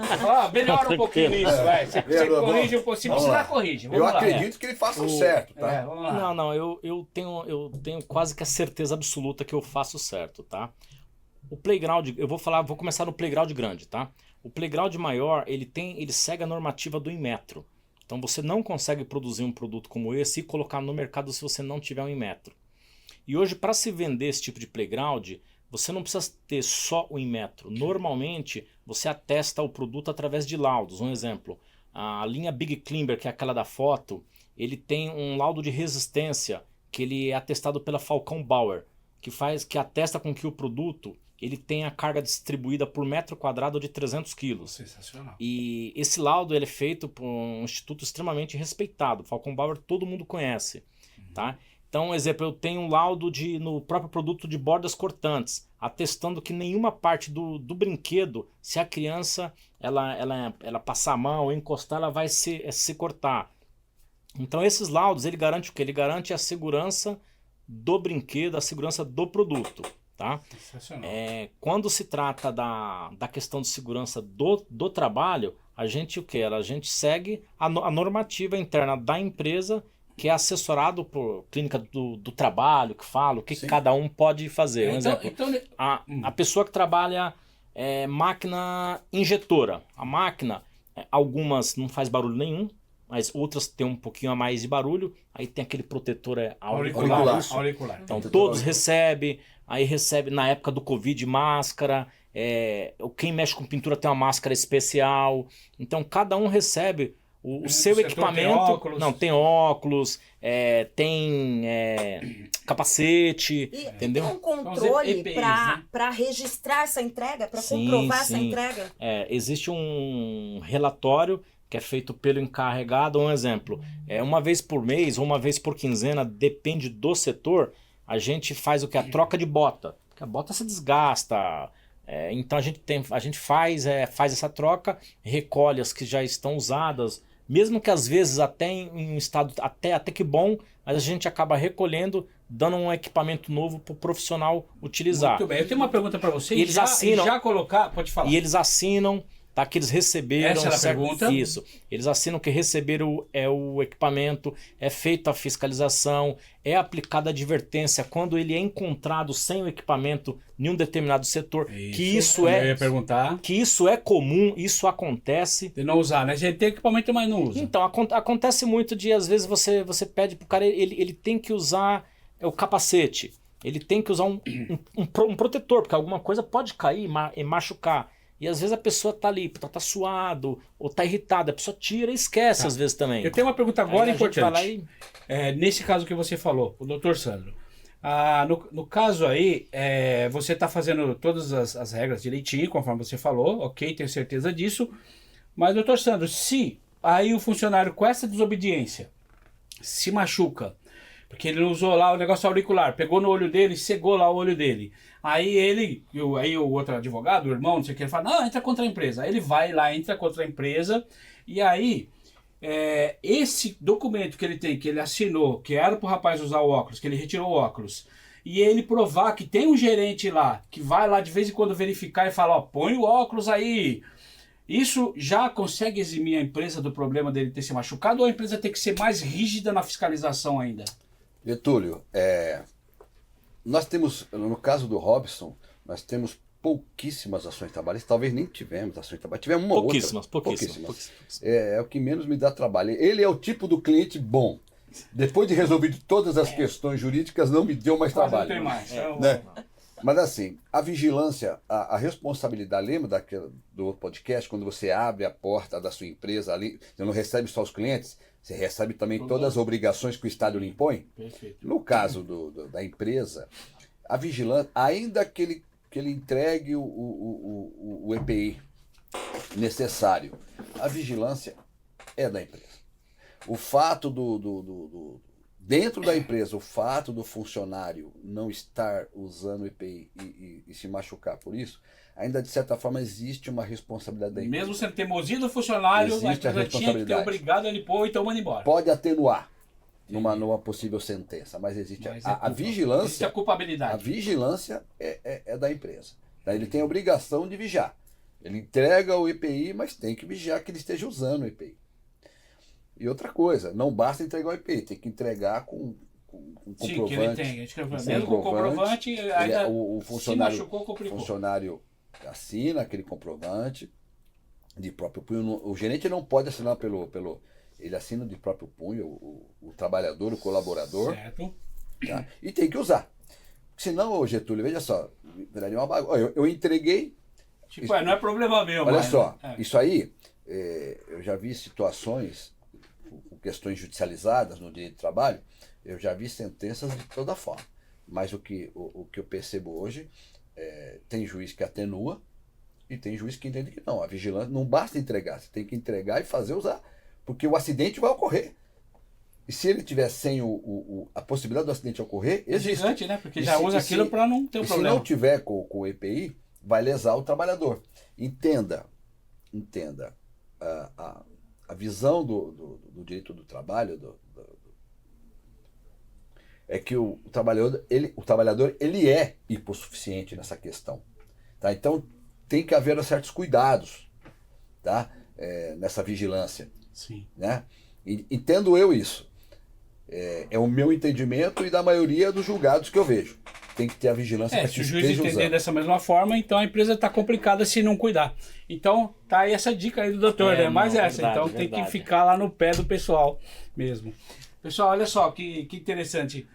Melhora um pouquinho isso, vai. Você corrige um pouquinho, se precisar, corrige. Eu acredito que ele faça o certo, tá? Vamos lá. Não, eu tenho quase que a certeza absoluta que eu faço certo, tá? O playground, vou começar no playground grande, tá? O playground maior, ele segue a normativa do Inmetro. Então você não consegue produzir um produto como esse e colocar no mercado se você não tiver um Inmetro. E hoje, para se vender esse tipo de playground, você não precisa ter só o Inmetro. Normalmente, você atesta o produto através de laudos. Um exemplo, a linha Big Climber, que é aquela da foto, ele tem um laudo de resistência que ele é atestado pela Falcão Bauer, que atesta com que o produto ele tem a carga distribuída por metro quadrado de 300 quilos. Sensacional. E esse laudo ele é feito por um instituto extremamente respeitado. Falcon Bauer todo mundo conhece. Tá? Então, exemplo, eu tenho um laudo no próprio produto de bordas cortantes, atestando que nenhuma parte do brinquedo, se a criança ela passar a mão ou encostar, ela vai se cortar. Então, esses laudos, ele garante o quê? Ele garante a segurança do brinquedo, a segurança do produto. Tá? Quando se trata da questão de segurança do trabalho, a gente A gente segue a normativa interna da empresa, que é assessorado por clínica do trabalho, que fala o que cada um pode fazer. Um exemplo, a pessoa que trabalha máquina injetora. A máquina, algumas não faz barulho nenhum, mas outras tem um pouquinho a mais de barulho. Aí tem aquele protetor auricular. Então todos recebem. Aí recebe, na época do Covid, máscara. Quem mexe com pintura tem uma máscara especial. Então cada um recebe o seu Você equipamento. tem óculos? Não, tem óculos, tem capacete, E entendeu? tem um São controle os EPIs, né? para registrar essa entrega, para Sim, comprovar essa sim. entrega? Existe um relatório que é feito pelo encarregado. Um exemplo, uma vez por mês ou uma vez por quinzena, depende do setor, a gente faz o que? A troca de bota. Porque a bota se desgasta. Então a gente faz essa troca, recolhe as que já estão usadas, mesmo que às vezes até em um estado até que bom, mas a gente acaba recolhendo, dando um equipamento novo para o profissional utilizar. Muito bem. Eu tenho uma pergunta para você. E eles assinam. Já colocar, pode falar. E eles assinam, tá, que eles receberam. Essa era a pergunta? Isso. Eles assinam que receberam o equipamento, é feita a fiscalização, é aplicada a advertência quando ele é encontrado sem o equipamento em um determinado setor. Eu ia perguntar. Que isso é comum, isso acontece. De não usar, né? A gente tem equipamento, mas não usa. Então, acontece muito de, às vezes, você pede pro cara, ele tem que usar o capacete, ele tem que usar um protetor, porque alguma coisa pode cair e machucar. E às vezes a pessoa tá ali, tá suado, ou tá irritada, a pessoa tira e esquece às vezes também. Eu tenho uma pergunta agora Aí a gente vai lá importante. Nesse caso que você falou, o doutor Sandro. No caso aí, você está fazendo todas as regras direitinho, conforme você falou, ok, tenho certeza disso. Mas, doutor Sandro, se aí o funcionário com essa desobediência se machuca, porque ele não usou lá o negócio auricular, pegou no olho dele, cegou lá o olho dele. Aí o outro advogado, o irmão, não sei o que, ele fala, não, entra contra a empresa. Aí ele vai lá, entra contra a empresa, e aí esse documento que ele tem, que ele assinou, que era para o rapaz usar o óculos, que ele retirou o óculos, e ele provar que tem um gerente lá, que vai lá de vez em quando verificar e fala, ó, põe o óculos aí. Isso já consegue eximir a empresa do problema dele ter se machucado, ou a empresa tem que ser mais rígida na fiscalização ainda? Getúlio, nós temos, no caso do Robson, nós temos pouquíssimas ações trabalhistas, talvez nem tivemos ações trabalhistas, tivemos uma pouquíssimas. É o que menos me dá trabalho. Ele é o tipo do cliente bom. Depois de resolvido todas as questões jurídicas, não me deu mais trabalho. Não tem mais. Né? Mas assim, a vigilância, a responsabilidade, lembra do outro podcast, quando você abre a porta da sua empresa ali, você não recebe só os clientes, você recebe também todas as obrigações que o Estado lhe impõe? Perfeito. No caso da empresa, a vigilância, ainda que ele entregue o EPI necessário, a vigilância é da empresa. O fato dentro da empresa, o fato do funcionário não estar usando o EPI e se machucar por isso, ainda de certa forma existe uma responsabilidade da empresa. Mesmo sendo teimosia do funcionário, Existe a empresa tinha que ter obrigado ele pôr, então manda embora. Pode atenuar numa possível sentença, mas existe a vigilância. Existe a culpabilidade. A vigilância é da empresa. Daí ele tem a obrigação de vigiar. Ele entrega o EPI, mas tem que vigiar que ele esteja usando o EPI. E outra coisa, não basta entregar o EPI, tem que entregar com comprovante. Sim, que ele tem. Mesmo com comprovante, ainda o se machucou, complicou. O funcionário assina aquele comprovante de próprio punho. O gerente não pode assinar ele assina de próprio punho, o trabalhador, o colaborador. Certo. Tá? E tem que usar. Senão, Getúlio, veja só, viraria uma bagunça. Eu entreguei. Tipo, não é problema meu. Olha só, isso aí, eu já vi situações, com questões judicializadas no direito do trabalho, eu já vi sentenças de toda forma. Mas o que eu percebo hoje, tem juiz que atenua e tem juiz que entende que não. A vigilância não basta entregar, você tem que entregar e fazer usar. Porque o acidente vai ocorrer. E se ele tiver sem a possibilidade do acidente ocorrer, existe. Gigante, né? Porque já usa aquilo para não ter um problema. Se não tiver com o EPI, vai lesar o trabalhador. Entenda a visão do direito do trabalho é que o trabalhador ele é hipossuficiente nessa questão. Tá? Então tem que haver certos cuidados, tá? Nessa vigilância. Sim. Né? Entendo eu isso. É o meu entendimento e da maioria dos julgados que eu vejo. Tem que ter a vigilância para que se o juiz entender dessa mesma forma, então a empresa está complicada se não cuidar. Então, tá aí essa dica aí do doutor, né? Mais essa. Verdade, então tem que ficar lá no pé do pessoal mesmo. Pessoal, olha só que interessante.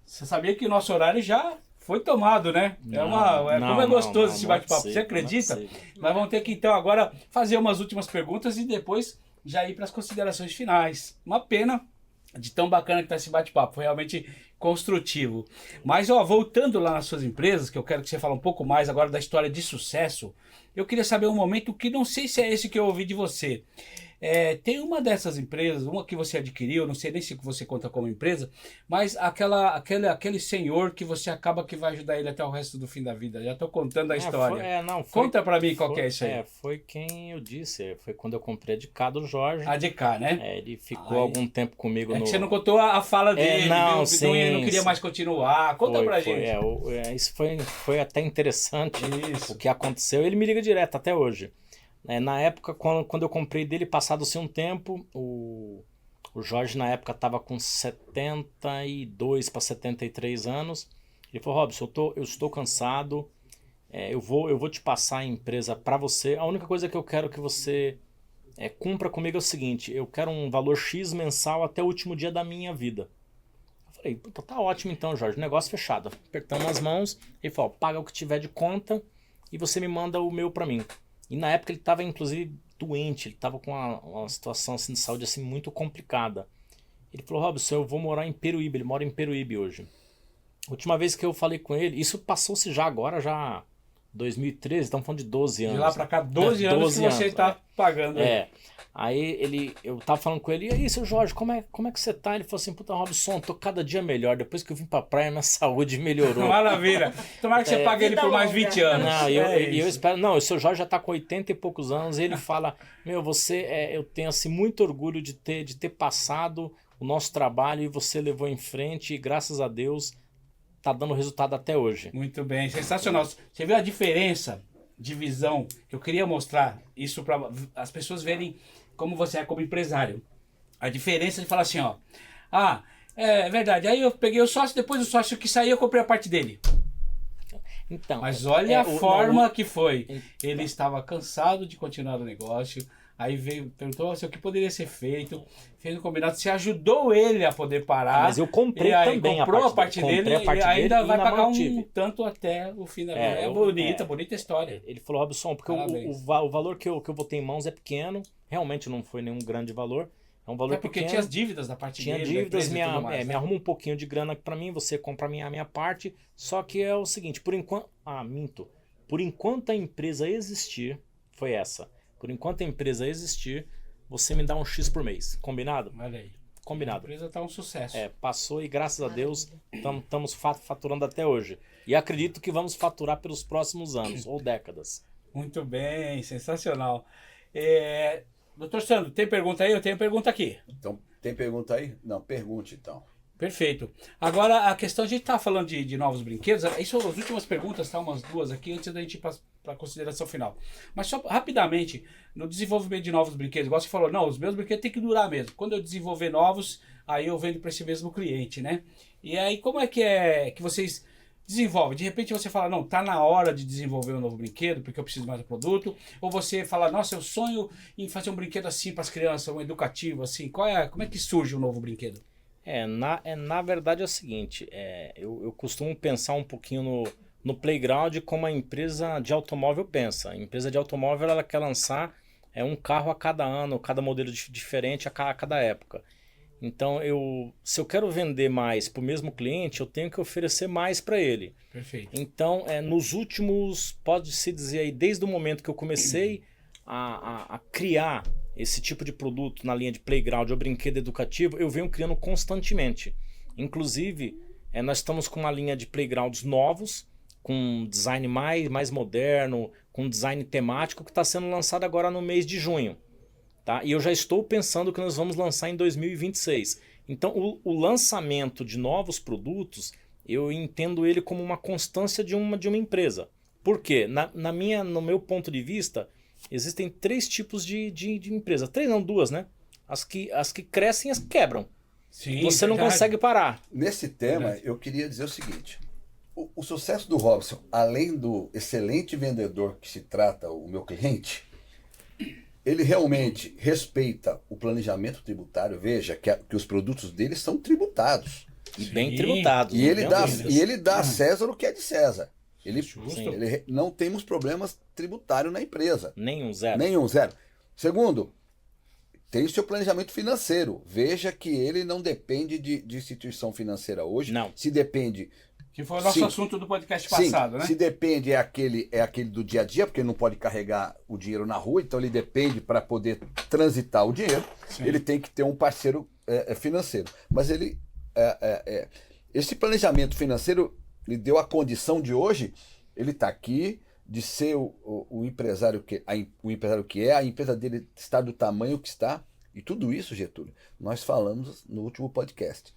Você sabia que o nosso horário já foi tomado, né? Como é gostoso esse bate-papo. Você acredita? Nós vamos ter que então agora fazer umas últimas perguntas e depois já ir para as considerações finais. Uma pena de tão bacana que tá esse bate-papo, foi realmente construtivo. Mas, ó, voltando lá nas suas empresas, que eu quero que você fale um pouco mais agora da história de sucesso, eu queria saber um momento que não sei se é esse que eu ouvi de você. Tem uma dessas empresas, uma que você adquiriu, não sei nem se você conta como empresa, mas aquele senhor que você acaba que vai ajudar ele até o resto do fim da vida. Já estou contando a história. Conta para mim qual que é isso aí. Foi quem eu disse, foi quando eu comprei a de cá do Jorge. A de cá, né? Ele ficou algum tempo comigo no... Você não contou a fala dele, não queria mais continuar. Conta pra gente. Isso foi até interessante o que aconteceu. Ele me liga direto até hoje. Na época, quando eu comprei dele, passado-se um tempo, o Jorge na época estava com 72 para 73 anos. Ele falou, Robson, eu estou cansado, eu vou te passar a empresa para você. A única coisa que eu quero que você cumpra comigo é o seguinte, eu quero um valor X mensal até o último dia da minha vida. Eu falei, puta, tá ótimo então, Jorge, negócio fechado. Apertamos as mãos, ele falou, paga o que tiver de conta e você me manda o meu para mim. E na época ele estava inclusive doente, ele estava com uma situação assim, de saúde assim, muito complicada. Ele falou, Robson, eu vou morar em Peruíbe, ele mora em Peruíbe hoje. A última vez que eu falei com ele, isso passou-se já 2013, estamos falando de 12 anos. De lá para cá, 12 anos que você está pagando. Aí eu tava falando com ele, e aí, seu Jorge, como é que você tá? Ele falou assim, puta, Robson, tô cada dia melhor. Depois que eu vim pra praia, minha saúde melhorou. Maravilha. Tomara que você pague ele por mais 20 anos. Não, eu espero. Não, o seu Jorge já tá com 80 e poucos anos, e ele fala, eu tenho assim, muito orgulho de ter passado o nosso trabalho e você levou em frente, e graças a Deus tá dando resultado até hoje. Muito bem, sensacional. Você viu a diferença de visão que eu queria mostrar isso para as pessoas verem como você é como empresário. A diferença de falar assim, ó. É verdade. Aí eu peguei o sócio, depois o sócio que saiu, eu comprei a parte dele. Então, mas olha a forma que foi. Ele estava cansado de continuar o negócio. Aí veio, perguntou o que poderia ser feito, fez um combinado, você ajudou ele a poder parar. Mas eu comprei também comprou a parte dele e ainda vai pagar um tanto até o fim da vida. Bonita história. Ele falou, Robson, porque o valor que eu botei em mãos é pequeno, realmente não foi nenhum grande valor. É um valor porque pequeno. tinha as dívidas da parte dele. Tinha dívidas, me arruma um pouquinho de grana para mim, você compra a minha parte. Só que é o seguinte, por enquanto a empresa existir, foi essa. Por enquanto a empresa existir, você me dá um X por mês. Combinado? Olha aí. Combinado. A empresa está um sucesso. Passou e graças a Deus estamos faturando até hoje. E acredito que vamos faturar pelos próximos anos ou décadas. Muito bem, sensacional. Doutor Sandro, tem pergunta aí? Eu tenho pergunta aqui. Então, tem pergunta aí? Não, pergunte então. Perfeito. Agora, a questão, a gente está falando de novos brinquedos, isso as últimas perguntas, tá? Umas duas aqui, antes da gente ir para a consideração final. Mas só rapidamente, no desenvolvimento de novos brinquedos, igual você falou, não, os meus brinquedos têm que durar mesmo. Quando eu desenvolver novos, aí eu vendo para esse mesmo cliente, né? E aí, como é que vocês desenvolvem? De repente você fala, não, tá na hora de desenvolver um novo brinquedo, porque eu preciso mais do produto. Ou você fala, nossa, eu sonho em fazer um brinquedo assim para as crianças, um educativo, assim. Como é que surge um novo brinquedo? Na verdade é o seguinte, eu costumo pensar um pouquinho no playground como a empresa de automóvel pensa. A empresa de automóvel ela quer lançar um carro a cada ano, cada modelo diferente a cada época. Então, se eu quero vender mais para o mesmo cliente, eu tenho que oferecer mais para ele. Perfeito. Então, nos últimos, pode-se dizer aí, desde o momento que eu comecei a criar esse tipo de produto na linha de playground ou brinquedo educativo, eu venho criando constantemente. Inclusive, nós estamos com uma linha de playgrounds novos, com design mais moderno, com design temático, que está sendo lançado agora no mês de junho. Tá? E eu já estou pensando que nós vamos lançar em 2026. Então, o lançamento de novos produtos, eu entendo ele como uma constância de uma empresa. Por quê? No meu ponto de vista, existem 3 tipos de empresa. 3 não, 2, né? As que crescem e as que quebram. Sim, você não consegue parar. Nesse tema, eu queria dizer o seguinte. O sucesso do Robson, além do excelente vendedor que se trata o meu cliente, ele realmente respeita o planejamento tributário. Veja que os produtos dele são tributados. E bem tributados. E ele dá a César o que é de César. Ele não temos problemas tributários na empresa. Nenhum, zero. Nenhum, zero. Segundo, tem o seu planejamento financeiro. Veja que ele não depende de instituição financeira hoje. Não. Se depende... Que foi o nosso assunto do podcast passado, né? Se depende é aquele do dia a dia, porque ele não pode carregar o dinheiro na rua, então ele depende para poder transitar o dinheiro. Sim. Ele tem que ter um parceiro financeiro. Mas esse planejamento financeiro lhe deu a condição de hoje, ele está aqui, de ser o empresário o empresário que é, a empresa dele está do tamanho que está, e tudo isso, Getúlio, nós falamos no último podcast.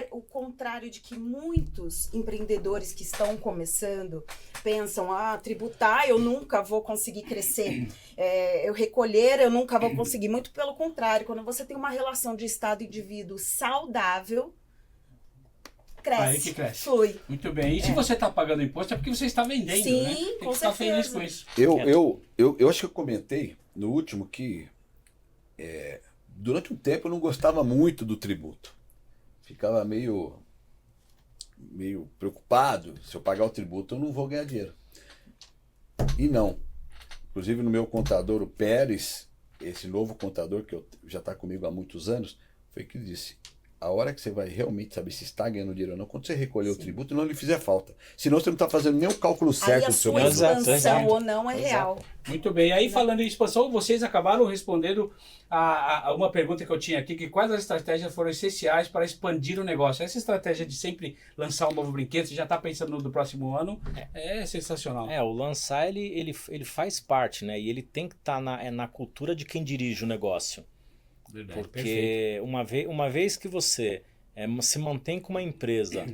O contrário de que muitos empreendedores que estão começando pensam, tributar eu nunca vou conseguir crescer, eu recolher eu nunca vou conseguir. Muito pelo contrário, quando você tem uma relação de Estado e indivíduo saudável, cresce. Aí que cresce. Flui. Muito bem. E se você está pagando imposto é porque você está vendendo, sim, né? Tem com que estar certeza. feliz com isso. Eu acho que eu comentei no último que durante um tempo eu não gostava muito do tributo. Ficava meio preocupado. Se eu pagar o tributo, eu não vou ganhar dinheiro. E não. Inclusive no meu contador, o Pérez, esse novo contador que já está comigo há muitos anos, foi que ele disse: a hora que você vai realmente saber se está ganhando dinheiro ou não, quando você recolher o tributo, não lhe fizer falta. Senão você não está fazendo nem o cálculo certo do seu preço. A sua expansão ou não é real. Muito bem. Aí, falando em expansão, vocês acabaram respondendo a uma pergunta que eu tinha aqui, que quais as estratégias foram essenciais para expandir o negócio? Essa estratégia de sempre lançar um novo brinquedo, você já está pensando no próximo ano, é sensacional. O lançar, ele faz parte, né? E ele tem que estar na cultura de quem dirige o negócio. Verdade, porque uma vez que você se mantém com uma empresa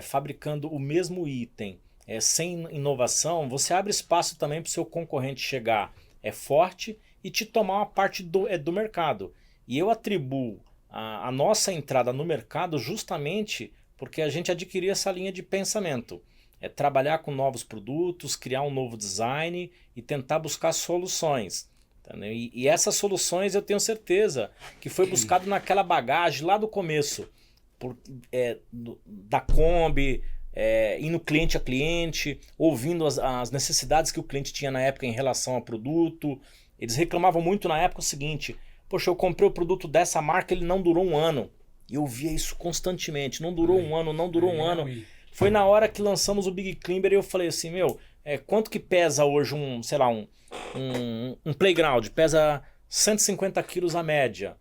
fabricando o mesmo item, sem inovação, você abre espaço também para o seu concorrente chegar forte e te tomar uma parte do mercado. E eu atribuo a nossa entrada no mercado justamente porque a gente adquiriu essa linha de pensamento. Trabalhar com novos produtos, criar um novo design e tentar buscar soluções. E essas soluções eu tenho certeza que foi buscado naquela bagagem lá do começo, da Kombi, indo cliente a cliente, ouvindo as necessidades que o cliente tinha na época em relação ao produto. Eles reclamavam muito na época o seguinte: poxa, eu comprei o produto dessa marca, ele não durou um ano. E eu via isso constantemente, não durou um ano, não durou um ano. Foi na hora que lançamos o Big Climber e eu falei assim, quanto que pesa hoje um playground? Pesa 150 quilos a média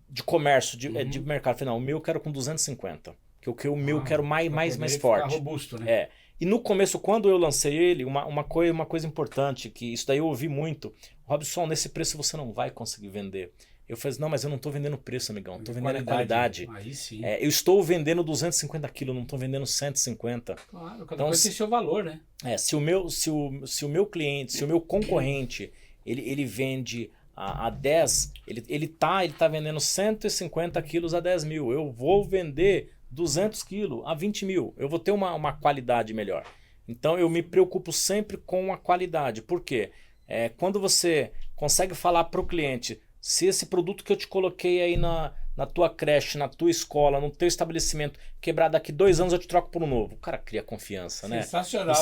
de comércio, de mercado. Eu falei, não, o meu eu quero com 250. Porque o meu eu quero mais forte. Robusto, né? E no começo, quando eu lancei ele, uma coisa importante, que isso daí eu ouvi muito: Robson, nesse preço você não vai conseguir vender. Eu falei, não, mas eu não estou vendendo preço, amigão, estou vendendo a qualidade. Aí sim. Eu estou vendendo 250 quilos, não estou vendendo 150. Claro, cada coisa tem seu valor, né? Se o meu cliente, se o meu concorrente, ele vende a 10, ele tá vendendo 150 quilos a 10 mil. Eu vou vender 200 quilos a 20 mil. Eu vou ter uma qualidade melhor. Então eu me preocupo sempre com a qualidade. Por quê? Quando você consegue falar para o cliente: se esse produto que eu te coloquei aí na tua creche, na tua escola, no teu estabelecimento, quebrar daqui 2 anos, eu te troco por um novo. O cara cria confiança, né? Sensacional.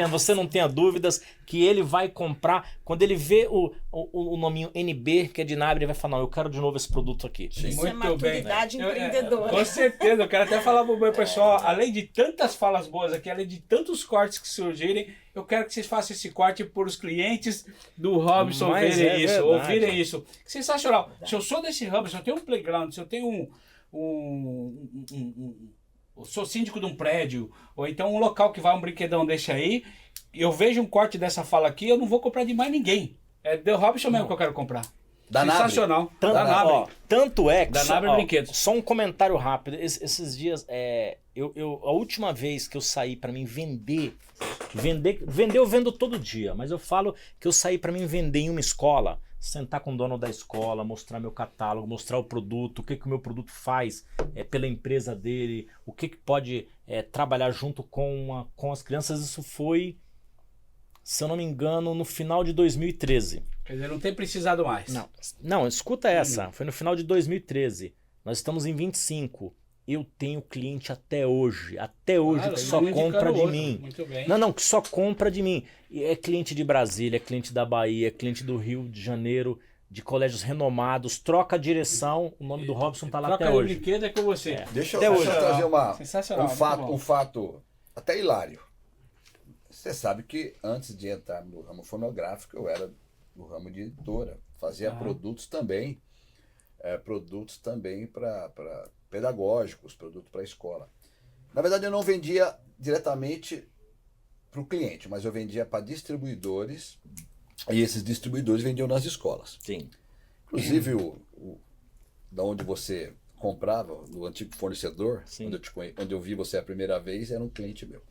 Você não tenha dúvidas que ele vai comprar. Quando ele vê o nominho NB, que é de Nabre, ele vai falar, não, eu quero de novo esse produto aqui. Isso muito é maturidade empreendedora. Com certeza. Eu quero até falar pro meu pessoal, além de tantas falas boas aqui, além de tantos cortes que surgirem, eu quero que vocês façam esse corte por os clientes do Robson verem isso, ouvirem isso. Sensacional. Se eu sou desse Robson, eu tenho um playground, se eu tenho eu sou síndico de um prédio, ou então um local que vai um brinquedão desse aí, eu vejo um corte dessa fala aqui, eu não vou comprar de mais ninguém. É do Robson mesmo que eu quero comprar. Sensacional. Tanto é que da Nabre Brinquedos. Só um comentário rápido. Esses dias, a última vez que eu saí para mim vender, eu vendo todo dia, mas eu falo que eu saí para mim vender em uma escola, sentar com o dono da escola, mostrar meu catálogo, mostrar o produto, o que o meu produto faz pela empresa dele, o que pode trabalhar junto com as crianças. Isso foi, se eu não me engano, no final de 2013. Quer dizer, não tem precisado mais. Não, escuta essa. Foi no final de 2013. Nós estamos em 25. Eu tenho cliente até hoje que só compra de mim. Muito bem. Não, que só compra de mim. É cliente de Brasília, é cliente da Bahia, é cliente do Rio de Janeiro. de colégios renomados, troca a direção, o nome do Robson tá lá Troca até de hoje. brinquedo é com você. Deixa Até eu hoje. trazer Sensacional, muito bom. um fato até hilário. Você sabe que antes de entrar no ramo fonográfico, eu era no ramo de editora. Fazia produtos também para pedagógicos, produtos para a escola. Na verdade, eu não vendia diretamente para o cliente, mas eu vendia para distribuidores, e esses distribuidores vendiam nas escolas. Sim. Inclusive, da onde você comprava, do antigo fornecedor, Sim. onde eu vi você a primeira vez, era um cliente meu.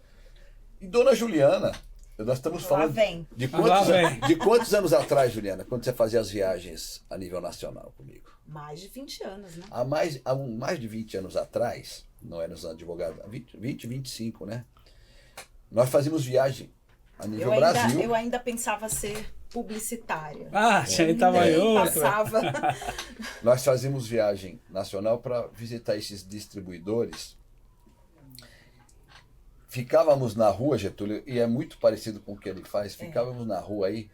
E Dona Juliana, nós estamos falando vem. de quantos anos atrás, Juliana, quando você fazia as viagens a nível nacional comigo? Mais de 20 anos, né? Há mais de 20 anos atrás, não era nos advogados, 20, 25, né? Nós fazíamos viagem a nível Brasil. Eu ainda pensava ser publicitária. Você aí tava Nem em outra. passava. Nós fazíamos viagem nacional para visitar esses distribuidores. Ficávamos na rua, Getúlio, e é muito parecido com o que ele faz, ficávamos na rua aí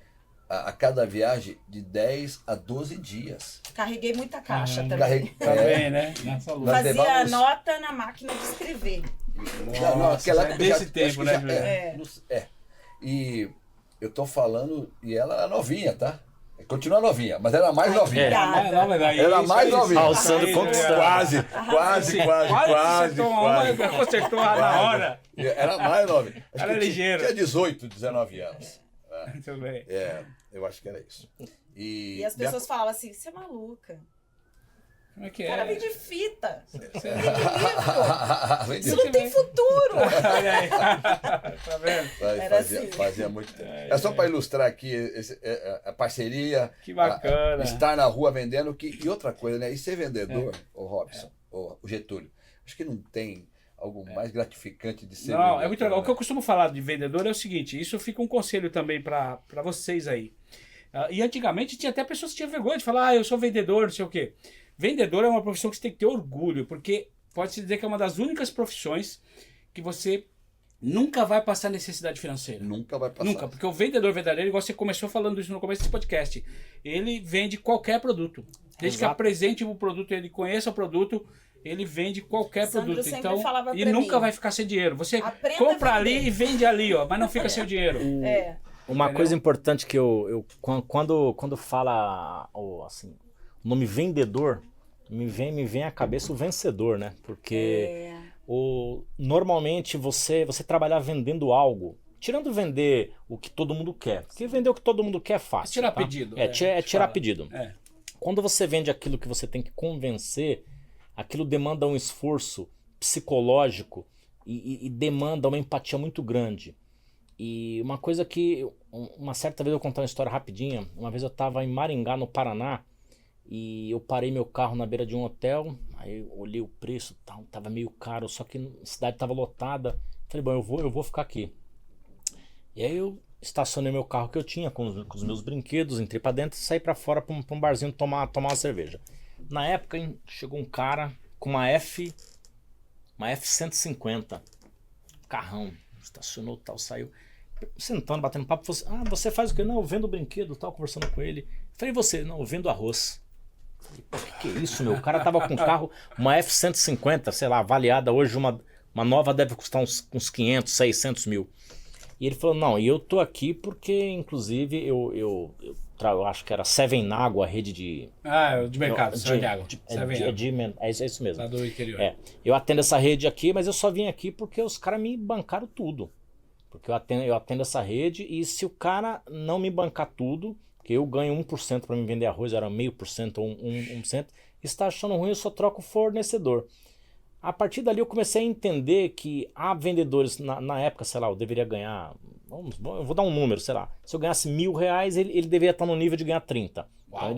a cada viagem de 10 a 12 dias. Carreguei muita caixa também. Também, né? Nessa luta. Nós Fazia levávamos- nota na máquina de escrever. Aquela já é desse tempo, acho que né, já- Juliana? E eu tô falando, e ela era novinha, tá? Continua novinha, mas era mais novinha. Era mais novinha. O Sandro conquistando. Quase. Consertou na hora. Era mais novinha. Acho Era que ligeiro. Tinha 18, 19 anos. Muito bem. Eu acho que era isso. E as pessoas falavam assim, você é maluca. Como é que O cara é? vende fita. Vende Isso não tem futuro. Olha aí. Tá vendo? Era assim. Fazia muito tempo. É só para ilustrar aqui a parceria, Que bacana. estar na rua vendendo. E outra coisa, né? E ser vendedor, o Robson, o Getúlio, acho que não tem algo mais gratificante de ser vendedor. Não, é muito legal. O que eu né? costumo falar de vendedor é o seguinte, isso fica um conselho também para vocês aí. E antigamente tinha até pessoas que tinham vergonha de falar, eu sou vendedor, não sei o quê. Vendedor é uma profissão que você tem que ter orgulho, porque pode-se dizer que é uma das únicas profissões que você nunca vai passar necessidade financeira. Nunca vai passar. Nunca, porque o vendedor verdadeiro, igual você começou falando isso no começo desse podcast, ele vende qualquer produto. Desde que Exato. apresente o produto, ele conheça o produto, ele vende qualquer Sandro produto. sempre Então, falava e pra nunca mim, vai ficar sem dinheiro. Você aprenda compra a ali vender. e vende ali, ó, mas não fica sem o dinheiro. Uma Entendeu? coisa importante que quando fala assim, o nome vendedor, me vem à cabeça o vencedor, né? Porque normalmente você trabalhar vendendo algo, tirando vender o que todo mundo quer, porque vender o que todo mundo quer é fácil. Tirar tá? pedido. Tirar pedido. É. Quando você vende aquilo que você tem que convencer, aquilo demanda um esforço psicológico e demanda uma empatia muito grande. E uma coisa que, uma certa vez eu vou contar uma história rapidinha, uma vez eu estava em Maringá, no Paraná, e eu parei meu carro na beira de um hotel, aí eu olhei o preço, tava meio caro, só que a cidade estava lotada. Falei, bom, eu vou ficar aqui. E aí eu estacionei meu carro que eu tinha com os meus brinquedos, entrei pra dentro e saí pra fora pra um barzinho tomar uma cerveja. Na época, chegou um cara com uma F-150, carrão, estacionou tal, saiu, sentando, batendo papo, falou assim, você faz o quê? Não, eu vendo brinquedo, tal, conversando com ele. Falei, você? Não, eu vendo arroz. Falei, pô, que é isso, meu? O cara tava com um carro, uma F-150, sei lá, avaliada hoje, uma nova deve custar uns 500, 600 mil. E ele falou, não, e eu tô aqui porque, inclusive, eu acho que era Seven Água, a rede de... De mercado, de água. É isso mesmo. Lá do interior. Eu atendo essa rede aqui, mas eu só vim aqui porque os caras me bancaram tudo. Porque eu atendo essa rede e se o cara não me bancar tudo, que eu ganho 1% para me vender arroz, era 0,5% ou 1%, está achando ruim, eu só troco o fornecedor. A partir dali eu comecei a entender que há vendedores, na época, sei lá, eu deveria ganhar, eu vou dar um número, sei lá, se eu ganhasse R$1.000, ele deveria estar no nível de ganhar 30. Então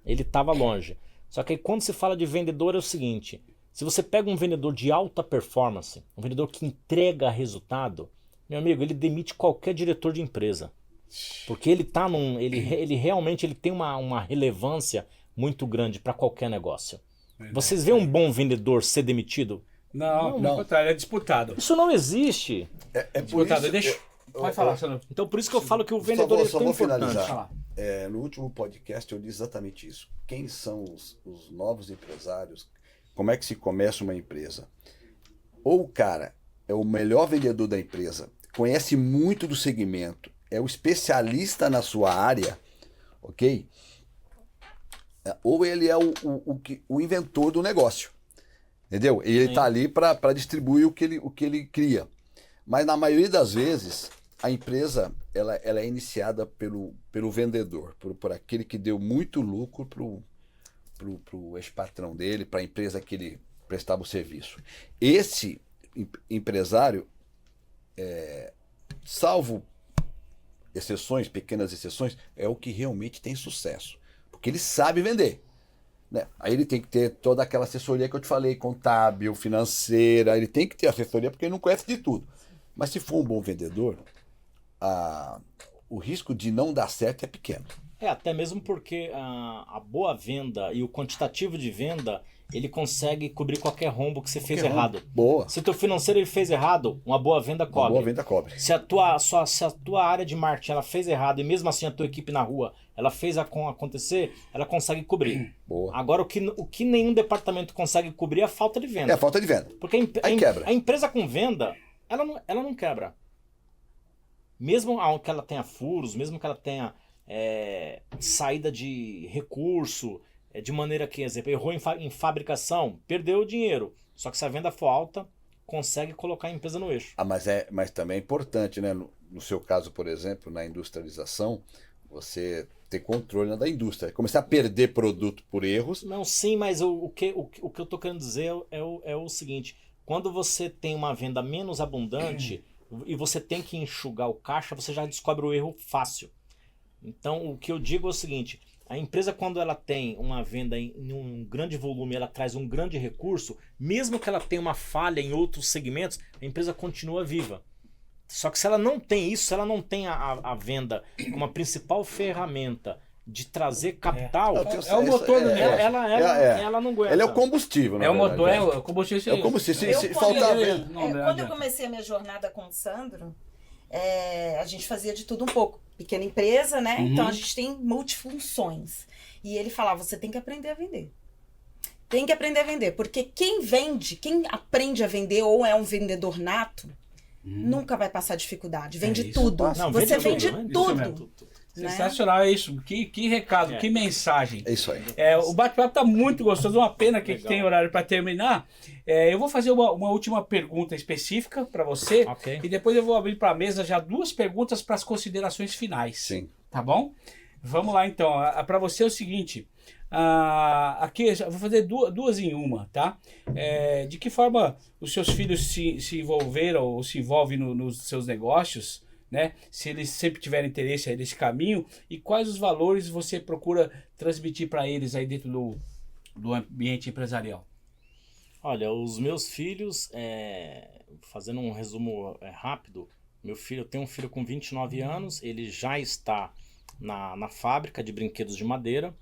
ele tava longe. Só que aí quando se fala de vendedor é o seguinte, se você pega um vendedor de alta performance, um vendedor que entrega resultado, meu amigo, ele demite qualquer diretor de empresa. Porque ele tá ele realmente tem uma relevância muito grande para qualquer negócio. Vocês veem um bom vendedor ser demitido? Não, pelo contrário, é disputado. Isso não existe. É por Disputado, isso... Pode falar, Sandro. Então por isso que eu falo que o vendedor é tão vou importante. finalizar. no último podcast eu disse exatamente isso. Quem são os novos empresários? Como é que se começa uma empresa? Ou o cara é o melhor vendedor da empresa, conhece muito do segmento, é o especialista na sua área, ok? Ou ele é o inventor do negócio, entendeu? Ele está ali para distribuir o que ele cria. Mas na maioria das vezes, a empresa ela é iniciada pelo vendedor, por aquele que deu muito lucro pro ex-patrão dele, para a empresa que ele prestava o serviço. Esse empresário, salvo exceções, pequenas exceções, é o que realmente tem sucesso. Porque ele sabe vender. Né? Aí ele tem que ter toda aquela assessoria que eu te falei, contábil, financeira, ele tem que ter assessoria porque ele não conhece de tudo. Mas se for um bom vendedor, o risco de não dar certo é pequeno. Até mesmo porque a boa venda e o quantitativo de venda, ele consegue cobrir qualquer rombo que você fez errado. Boa. Se o teu financeiro ele fez errado, uma boa venda cobre. Uma boa venda cobre. Se a tua área de marketing ela fez errado e mesmo assim a tua equipe na rua ela fez acontecer, ela consegue cobrir. Boa. Agora, o que nenhum departamento consegue cobrir é a falta de venda. É a falta de venda. Porque Aí quebra. A empresa com venda, ela não quebra. Mesmo que ela tenha furos, mesmo que ela tenha saída de recurso, de maneira que, exemplo, errou em fabricação, perdeu o dinheiro. Só que se a venda for alta, consegue colocar a empresa no eixo. Mas também é importante, né? No seu caso, por exemplo, na industrialização, você ter controle da indústria. Começar a perder produto por erros. Não, sim, mas o que eu tô querendo dizer é o seguinte: quando você tem uma venda menos abundante e você tem que enxugar o caixa, você já descobre o erro fácil. Então, o que eu digo é o seguinte: a empresa, quando ela tem uma venda em um grande volume, ela traz um grande recurso, mesmo que ela tenha uma falha em outros segmentos, a empresa continua viva. Só que se ela não tem isso, se ela não tem a venda como a principal ferramenta de trazer capital, é o motor do negócio. Ela não aguenta. Ele é o combustível, né? É o motor, é o combustível. É o combustível. Se faltar venda. Quando eu comecei a minha jornada com o Sandro, a gente fazia de tudo um pouco. Pequena empresa, né? Uhum. Então a gente tem multifunções. E ele falava, você tem que aprender a vender. Tem que aprender a vender. Porque quem vende, quem aprende a vender ou é um vendedor nato, nunca vai passar dificuldade. Vende tudo. Não, você vende vende tudo. tudo. Sensacional, é isso. Que recado, que mensagem. É isso aí. O bate-papo está muito gostoso, uma pena que tem horário para terminar. Eu vou fazer uma última pergunta específica para você, e depois eu vou abrir para a mesa já 2 perguntas para as considerações finais. Sim. Tá bom? Vamos lá então. Para você é o seguinte, aqui eu vou fazer duas em uma, tá? De que forma os seus filhos se envolveram ou se envolvem nos seus negócios? Né? Se eles sempre tiverem interesse aí nesse caminho, e quais os valores você procura transmitir para eles aí dentro do ambiente empresarial? Olha, os meus filhos, fazendo um resumo rápido, eu tenho um filho com 29 anos, ele já está na fábrica de brinquedos de madeira,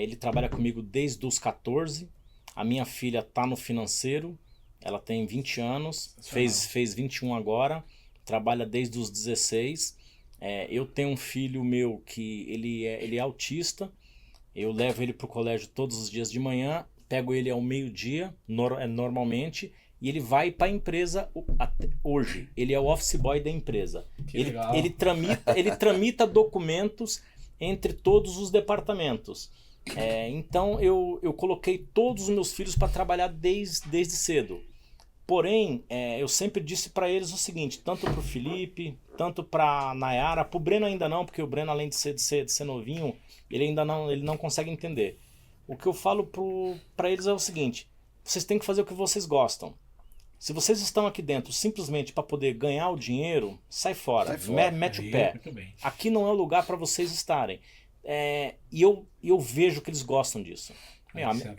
ele trabalha comigo desde os 14, a minha filha está no financeiro, ela tem 20 anos, fez 21 agora, trabalha desde os 16. Eu tenho um filho meu que ele é autista. Eu levo ele para o colégio todos os dias de manhã, pego ele ao meio-dia, normalmente, e ele vai para a empresa hoje. Ele é o office boy da empresa. Ele tramita documentos entre todos os departamentos. Então eu coloquei todos os meus filhos para trabalhar desde cedo. Porém, eu sempre disse para eles o seguinte, tanto para o Felipe, tanto para a Nayara, para o Breno ainda não, porque o Breno, além de ser novinho, ele não consegue entender. O que eu falo para eles é o seguinte, vocês têm que fazer o que vocês gostam. Se vocês estão aqui dentro simplesmente para poder ganhar o dinheiro, sai fora. Mete o pé. Aqui não é o lugar para vocês estarem. E eu vejo que eles gostam disso.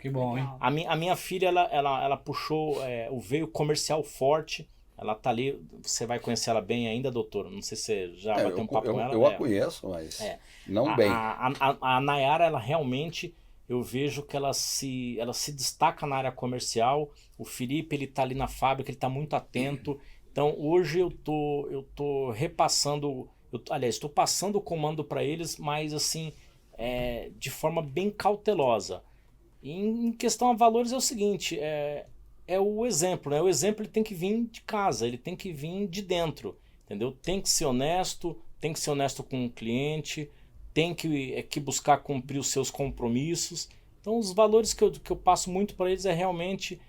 Que bom, hein? A minha filha, ela puxou o veio comercial forte. Ela tá ali, você vai conhecer ela bem ainda, doutor? Não sei se você já vai ter um papo com ela. Eu a conheço, mas não bem. A Nayara, ela realmente, eu vejo que ela se destaca na área comercial. O Felipe, ele tá ali na fábrica, ele tá muito atento. Então, hoje eu tô repassando Aliás, estou passando o comando para eles, mas assim, de forma bem cautelosa. E em questão a valores é o seguinte, é o exemplo, né? O exemplo ele tem que vir de casa, ele tem que vir de dentro, entendeu? Tem que ser honesto com o cliente, tem que buscar cumprir os seus compromissos. Então os valores que eu passo muito para eles realmente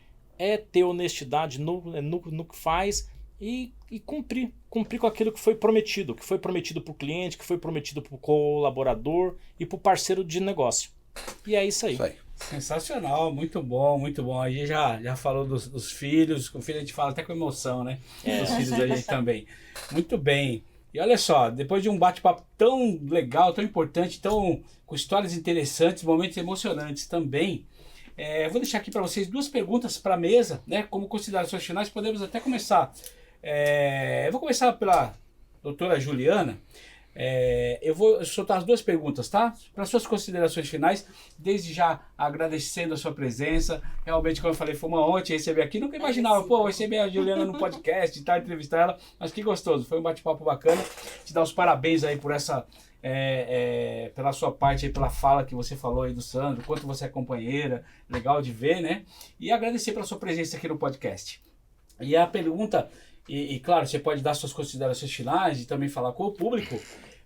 ter honestidade no que faz e cumprir com aquilo que foi prometido para o cliente, que foi prometido para o colaborador e para o parceiro de negócio. E é isso aí. Isso aí. Sensacional, muito bom, muito bom. A gente já falou dos filhos, com o filho a gente fala até com emoção, né? Dos filhos da gente também. Muito bem. E olha só, depois de um bate-papo tão legal, tão importante, com histórias interessantes, momentos emocionantes também, eu vou deixar aqui para vocês 2 perguntas para a mesa, né? Como considerações finais, podemos até começar. Eu vou começar pela doutora Juliana. Eu vou soltar as 2 perguntas, tá? Para suas considerações finais, desde já agradecendo a sua presença. Realmente, como eu falei, foi uma honra te receber aqui. Nunca imaginava, receber a Juliana no podcast, entrevistar ela, mas que gostoso, foi um bate-papo bacana. Te dar os parabéns aí por essa, pela sua parte aí, pela fala que você falou aí do Sandro, quanto você é companheira, legal de ver, né? E agradecer pela sua presença aqui no podcast. E a pergunta... E claro, você pode dar suas considerações finais e também falar com o público,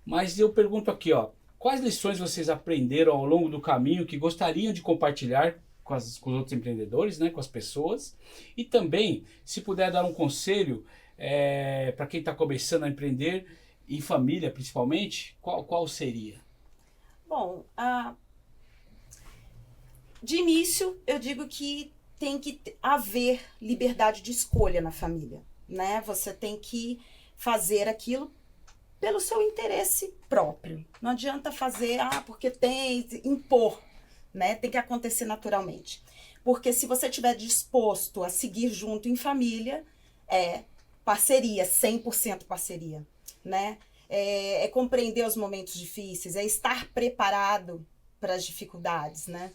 mas eu pergunto aqui, quais lições vocês aprenderam ao longo do caminho que gostariam de compartilhar com os outros empreendedores, né, com as pessoas? E também, se puder dar um conselho para quem está começando a empreender, em família principalmente, qual seria? Bom, de início eu digo que tem que haver liberdade de escolha na família. Né? Você tem que fazer aquilo pelo seu interesse próprio. Não adianta fazer, porque impor, né? Tem que acontecer naturalmente. Porque se você estiver disposto a seguir junto em família, parceria, 100% parceria, né? É compreender os momentos difíceis, é estar preparado para as dificuldades, né?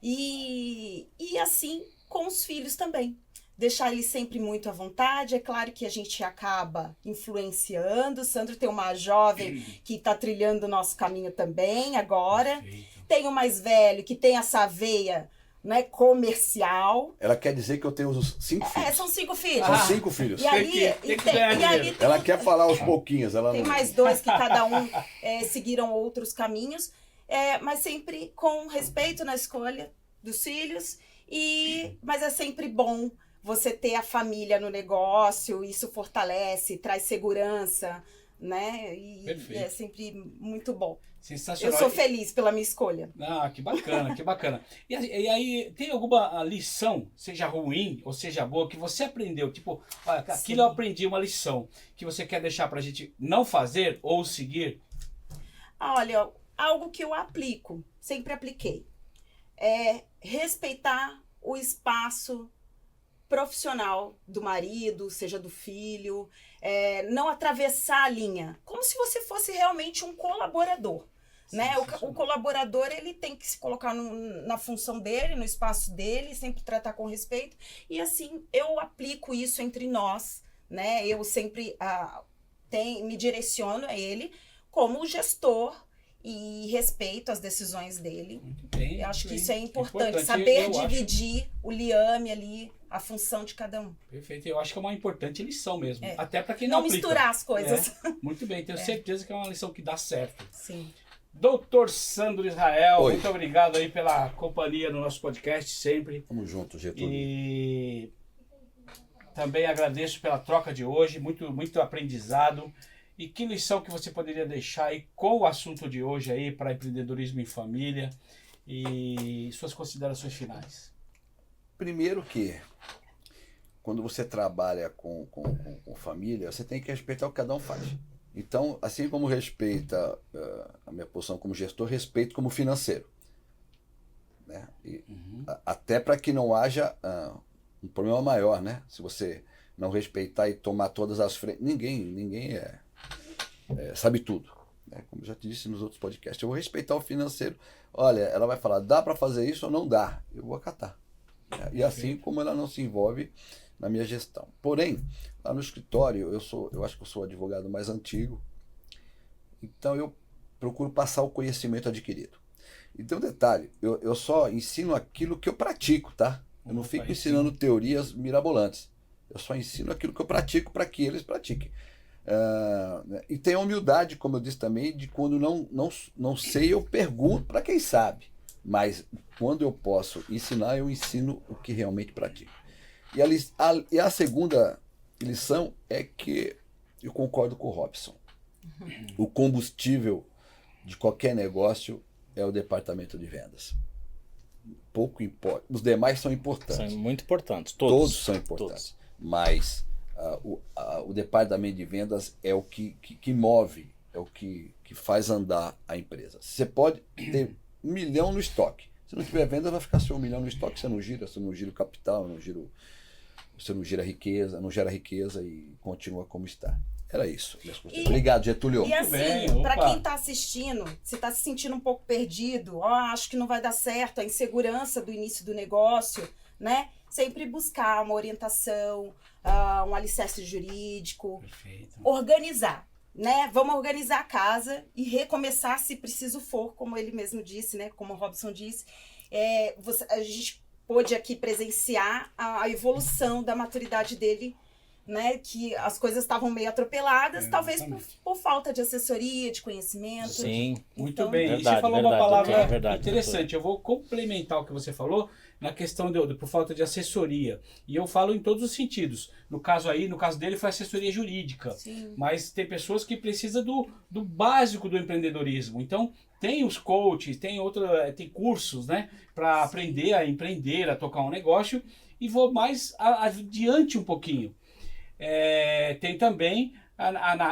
E assim com os filhos também. Deixar eles sempre muito à vontade. É claro que a gente acaba influenciando. O Sandro tem uma jovem que está trilhando o nosso caminho também agora. Perfeito. Tem o mais velho que tem essa veia, né, comercial. Ela quer dizer que eu tenho os 5 filhos. São 5 filhos. São 5 filhos. E ali ela quer falar aos pouquinhos. Tem mais 2 que cada um seguiram outros caminhos. Mas sempre com respeito na escolha dos filhos. Mas é sempre bom você ter a família no negócio, isso fortalece, traz segurança, né? E é sempre muito bom. Sensacional. Eu sou feliz pela minha escolha. Que bacana, que bacana. E aí, tem alguma lição, seja ruim ou seja boa, que você aprendeu? Tipo, aquilo eu aprendi uma lição que você quer deixar pra gente não fazer ou seguir? Olha, algo que eu aplico, sempre apliquei, é respeitar o espaço profissional do marido, seja do filho, não atravessar a linha, como se você fosse realmente um colaborador, né? O colaborador, ele tem que se colocar na função dele, no espaço dele, sempre tratar com respeito, e assim, eu aplico isso entre nós, né? Eu sempre me direciono a ele como gestor e respeito as decisões dele. Muito bem. Eu acho que isso é importante. Saber dividir o liame ali, a função de cada um. Perfeito. Eu acho que é uma importante lição mesmo. Até para quem não aplica. Misturar as coisas. Muito bem. Tenho certeza que é uma lição que dá certo. Sim. Doutor Sandro Israel, Oi. Muito obrigado aí pela companhia no nosso podcast sempre. Tamo junto, Getúlio. E também agradeço pela troca de hoje. Muito, muito aprendizado. E que lição que você poderia deixar aí com o assunto de hoje aí para empreendedorismo em família e suas considerações finais? Primeiro que quando você trabalha com família, você tem que respeitar o que cada um faz. Então, assim como respeita a minha posição como gestor, respeito como financeiro. Né? E, até para que não haja um problema maior, né? Se você não respeitar e tomar todas as frentes, ninguém sabe tudo. Né? Como eu já te disse nos outros podcasts, eu vou respeitar o financeiro. Olha, ela vai falar, dá para fazer isso ou não dá? Eu vou acatar. Né? E assim como ela não se envolve na minha gestão. Porém, lá no escritório, eu acho que eu sou o advogado mais antigo. então eu procuro passar o conhecimento adquirido. Então, detalhe, eu só ensino aquilo que eu pratico, tá? Eu não fico ensinando teorias mirabolantes. Eu só ensino aquilo que eu pratico para que eles pratiquem. E tenho a humildade, como eu disse também, de quando não sei, eu pergunto para quem sabe. Mas quando eu posso ensinar, eu ensino o que realmente pratico. E a segunda lição é que eu concordo com o Robson. O combustível de qualquer negócio é o departamento de vendas. Pouco importa. Os demais são importantes. São muito importantes. Todos são importantes. Todos. Mas o departamento de vendas é o que move, é o que faz andar a empresa. Você pode ter 1 milhão no estoque. Se não tiver venda, vai ficar seu 1 milhão no estoque, você não gira o capital, você não gira riqueza, não gera riqueza e continua como está. Era isso. Obrigado, Getúlio. E assim, para quem está assistindo, se está se sentindo um pouco perdido, acho que não vai dar certo, a insegurança do início do negócio, né? Sempre buscar uma orientação, um alicerce jurídico. Perfeito. Organizar, né? Vamos organizar a casa e recomeçar se preciso for, como ele mesmo disse, né? Como o Robson disse. A gente pôde aqui presenciar a evolução da maturidade dele, né, que as coisas estavam meio atropeladas, talvez por falta de assessoria, de conhecimento. Sim, muito bem. Verdade, e você falou uma palavra interessante. Eu vou complementar o que você falou na questão por falta de assessoria. E eu falo em todos os sentidos. No caso dele foi assessoria jurídica. Sim. Mas tem pessoas que precisam do básico do empreendedorismo. Então, tem os coaches, tem cursos, né, para aprender a empreender, a tocar um negócio. E vou mais adiante um pouquinho. Tem também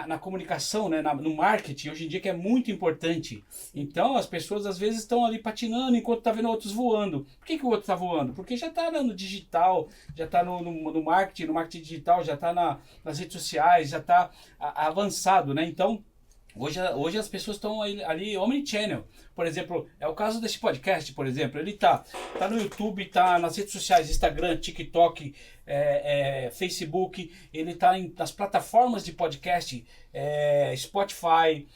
na comunicação, né, no marketing, hoje em dia, que é muito importante. Então as pessoas às vezes estão ali patinando enquanto tá vendo outros voando. Por que o outro está voando? Porque já está no digital, já está no marketing digital, já está nas redes sociais, já está avançado, né? Então hoje as pessoas estão ali omnichannel. Por exemplo, é o caso desse podcast, por exemplo. Ele tá no YouTube, tá nas redes sociais, Instagram, TikTok, Facebook. Ele tá nas plataformas de podcast, Spotify,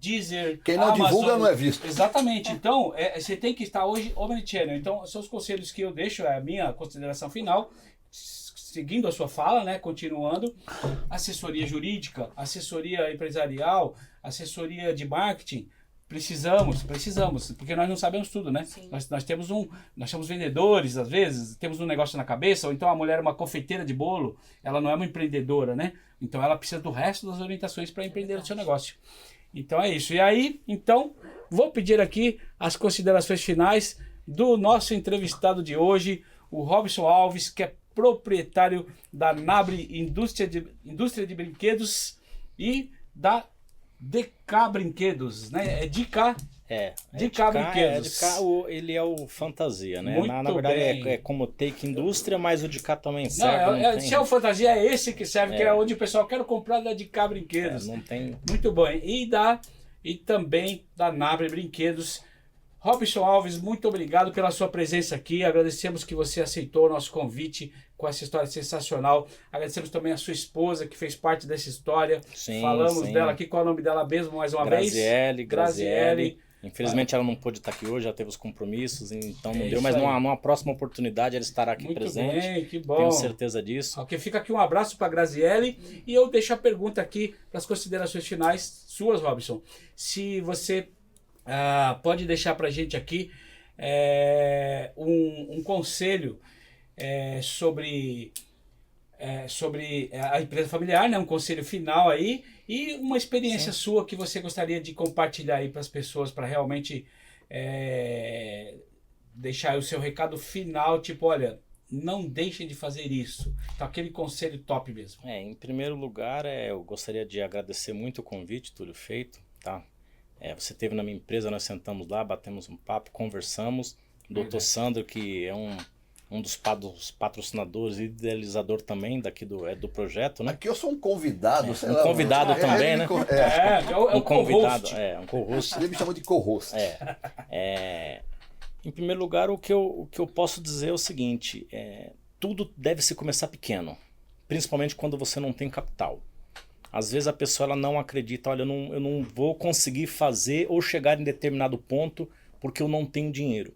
Deezer, quem não Amazon. Divulga não é visto. Exatamente. Então, você tem que estar hoje omnichannel. Então, são os conselhos que eu deixo, é a minha consideração final. Seguindo a sua fala, né, continuando, assessoria jurídica, assessoria empresarial, assessoria de marketing, precisamos, porque nós não sabemos tudo, né? Nós somos vendedores, às vezes, temos um negócio na cabeça, ou então a mulher é uma confeiteira de bolo, ela não é uma empreendedora, né? Então ela precisa do resto das orientações para empreender o seu negócio. Então é isso. E aí, então, vou pedir aqui as considerações finais do nosso entrevistado de hoje, o Robson Alves, que é proprietário da Nabre Indústria de Brinquedos e da DK Brinquedos, né? DK Brinquedos. Ele é o fantasia, né? Muito na verdade bem. É como Take Indústria, mas o DK também serve. Se é o fantasia, é esse que serve, que é onde o pessoal quer comprar da DK Brinquedos. Não tem. Muito bom. E também da Nabre Brinquedos. Robson Alves, muito obrigado pela sua presença aqui. Agradecemos que você aceitou o nosso convite com essa história sensacional. Agradecemos também a sua esposa, que fez parte dessa história. Sim, falamos sim. dela aqui. Qual é o nome dela mesmo, mais uma vez? Graziele. Infelizmente ela não pôde estar aqui hoje, já teve os compromissos, então não deu. Mas numa próxima oportunidade ela estará aqui muito presente. Bem, que bom. Tenho certeza disso. Ok, fica aqui um abraço para a Graziele. E eu deixo a pergunta aqui para as considerações finais suas, Robson. Se você... pode deixar para a gente aqui um conselho sobre a empresa familiar, né? Um conselho final aí e uma experiência sua que você gostaria de compartilhar aí para as pessoas, para realmente deixar o seu recado final, tipo, olha, não deixem de fazer isso. Então, aquele conselho top mesmo. Em primeiro lugar, eu gostaria de agradecer muito o convite, Túlio, feito, tá? Você esteve na minha empresa, nós sentamos lá, batemos um papo, conversamos. O doutor Sandro, que é um dos patrocinadores e idealizador também daqui do projeto, né? Aqui eu sou um convidado, sei um lá. convidado também, né? Um convidado, um co-host. Ele me chamou de co-host. Em primeiro lugar, o que eu posso dizer é o seguinte, tudo deve se começar pequeno, principalmente quando você não tem capital. Às vezes a pessoa ela não acredita, olha, eu não vou conseguir fazer ou chegar em determinado ponto porque eu não tenho dinheiro.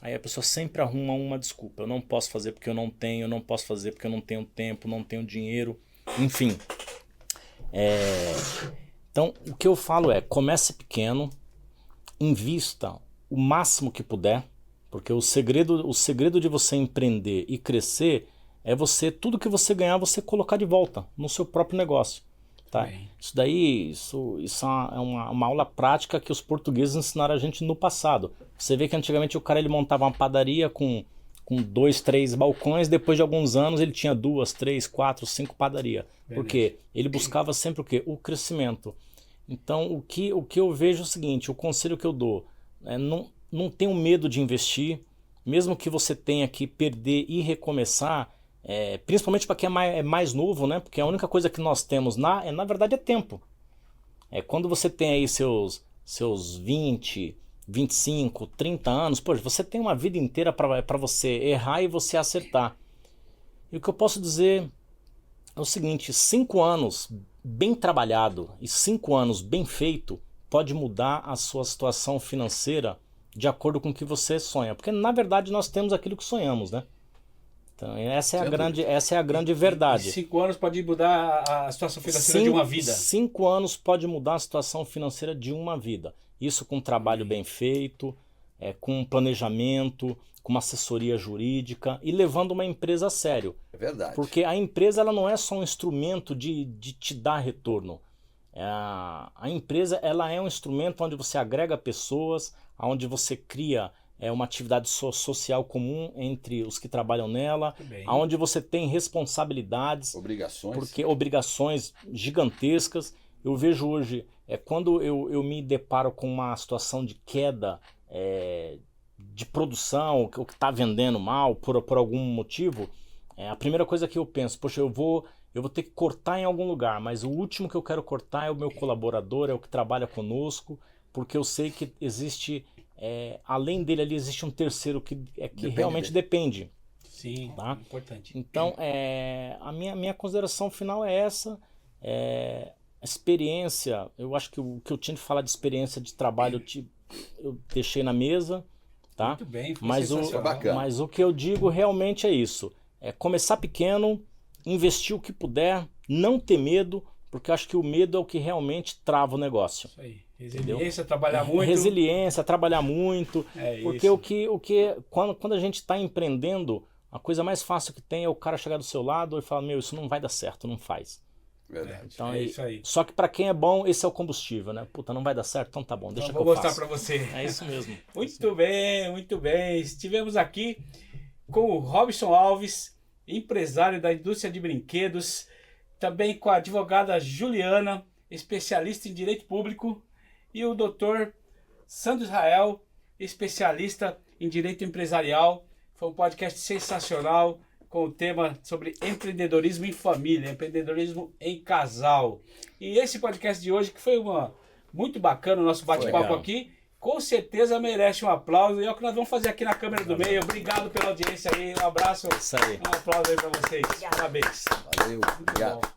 Aí a pessoa sempre arruma uma desculpa. Eu não posso fazer porque eu não posso fazer porque eu não tenho tempo, não tenho dinheiro, enfim. Então, o que eu falo é, comece pequeno, invista o máximo que puder, porque o segredo de você empreender e crescer é você, tudo que você ganhar, você colocar de volta no seu próprio negócio. Tá? Isso daí, isso é uma aula prática que os portugueses ensinaram a gente no passado. Você vê que antigamente o cara ele montava uma padaria com 2, 3 balcões, depois de alguns anos ele tinha 2, 3, 4, 5 padarias. Por quê? Ele buscava sempre o quê? O crescimento. Então o que eu vejo é o seguinte, o conselho que eu dou, não tenha medo de investir, mesmo que você tenha que perder e recomeçar, principalmente para quem é mais novo, né? Porque a única coisa que nós temos na verdade é tempo. Quando você tem aí seus 20, 25, 30 anos, poxa, você tem uma vida inteira para você errar e você acertar. E o que eu posso dizer é o seguinte, 5 anos bem trabalhado e 5 anos bem feito pode mudar a sua situação financeira de acordo com o que você sonha. Porque na verdade nós temos aquilo que sonhamos, né? Então essa é a grande verdade. 5 anos pode mudar a situação financeira de uma vida. 5 anos pode mudar a situação financeira de uma vida. Isso com um trabalho bem feito, com um planejamento, com uma assessoria jurídica e levando uma empresa a sério. É verdade. Porque a empresa ela não é só um instrumento de te dar retorno. A empresa ela é um instrumento onde você agrega pessoas, onde você cria uma atividade social comum entre os que trabalham nela, onde você tem responsabilidades, obrigações gigantescas. Eu vejo hoje, quando eu me deparo com uma situação de queda de produção, que está vendendo mal por algum motivo, a primeira coisa que eu penso, poxa, eu vou ter que cortar em algum lugar, mas o último que eu quero cortar é o meu colaborador, é o que trabalha conosco, porque eu sei que existe, além dele ali, existe um terceiro que realmente depende. Sim, tá? Importante. Então, a minha consideração final é essa. Experiência, eu acho que o que eu tinha de falar de experiência de trabalho eu deixei na mesa, tá? Muito bem, foi mas o que eu digo realmente é isso, começar pequeno, investir o que puder, não ter medo, porque eu acho que o medo é o que realmente trava o negócio. Isso aí, resiliência, trabalhar muito. Resiliência, trabalhar muito, porque quando a gente está empreendendo, a coisa mais fácil que tem é o cara chegar do seu lado e falar, meu, isso não vai dar certo, não faz. Verdade. Então, isso aí. Só que para quem é bom, esse é o combustível, né? Puta, não vai dar certo? Então tá bom, deixa que eu faço. Vou faço. mostrar para você. É isso mesmo. Muito bem, muito bem. Estivemos aqui com o Robson Alves, empresário da indústria de brinquedos, também com a advogada Juliana, especialista em direito público, e o Dr. Sandro Israel, especialista em direito empresarial. Foi um podcast sensacional, com o tema sobre empreendedorismo em família, empreendedorismo em casal. E esse podcast de hoje, que foi muito bacana, o nosso bate-papo aqui, com certeza merece um aplauso. E é o que nós vamos fazer aqui na câmera do meio. Obrigado pela audiência aí, um abraço, Isso aí. Um aplauso aí para vocês. Obrigada. Parabéns. Valeu, obrigado.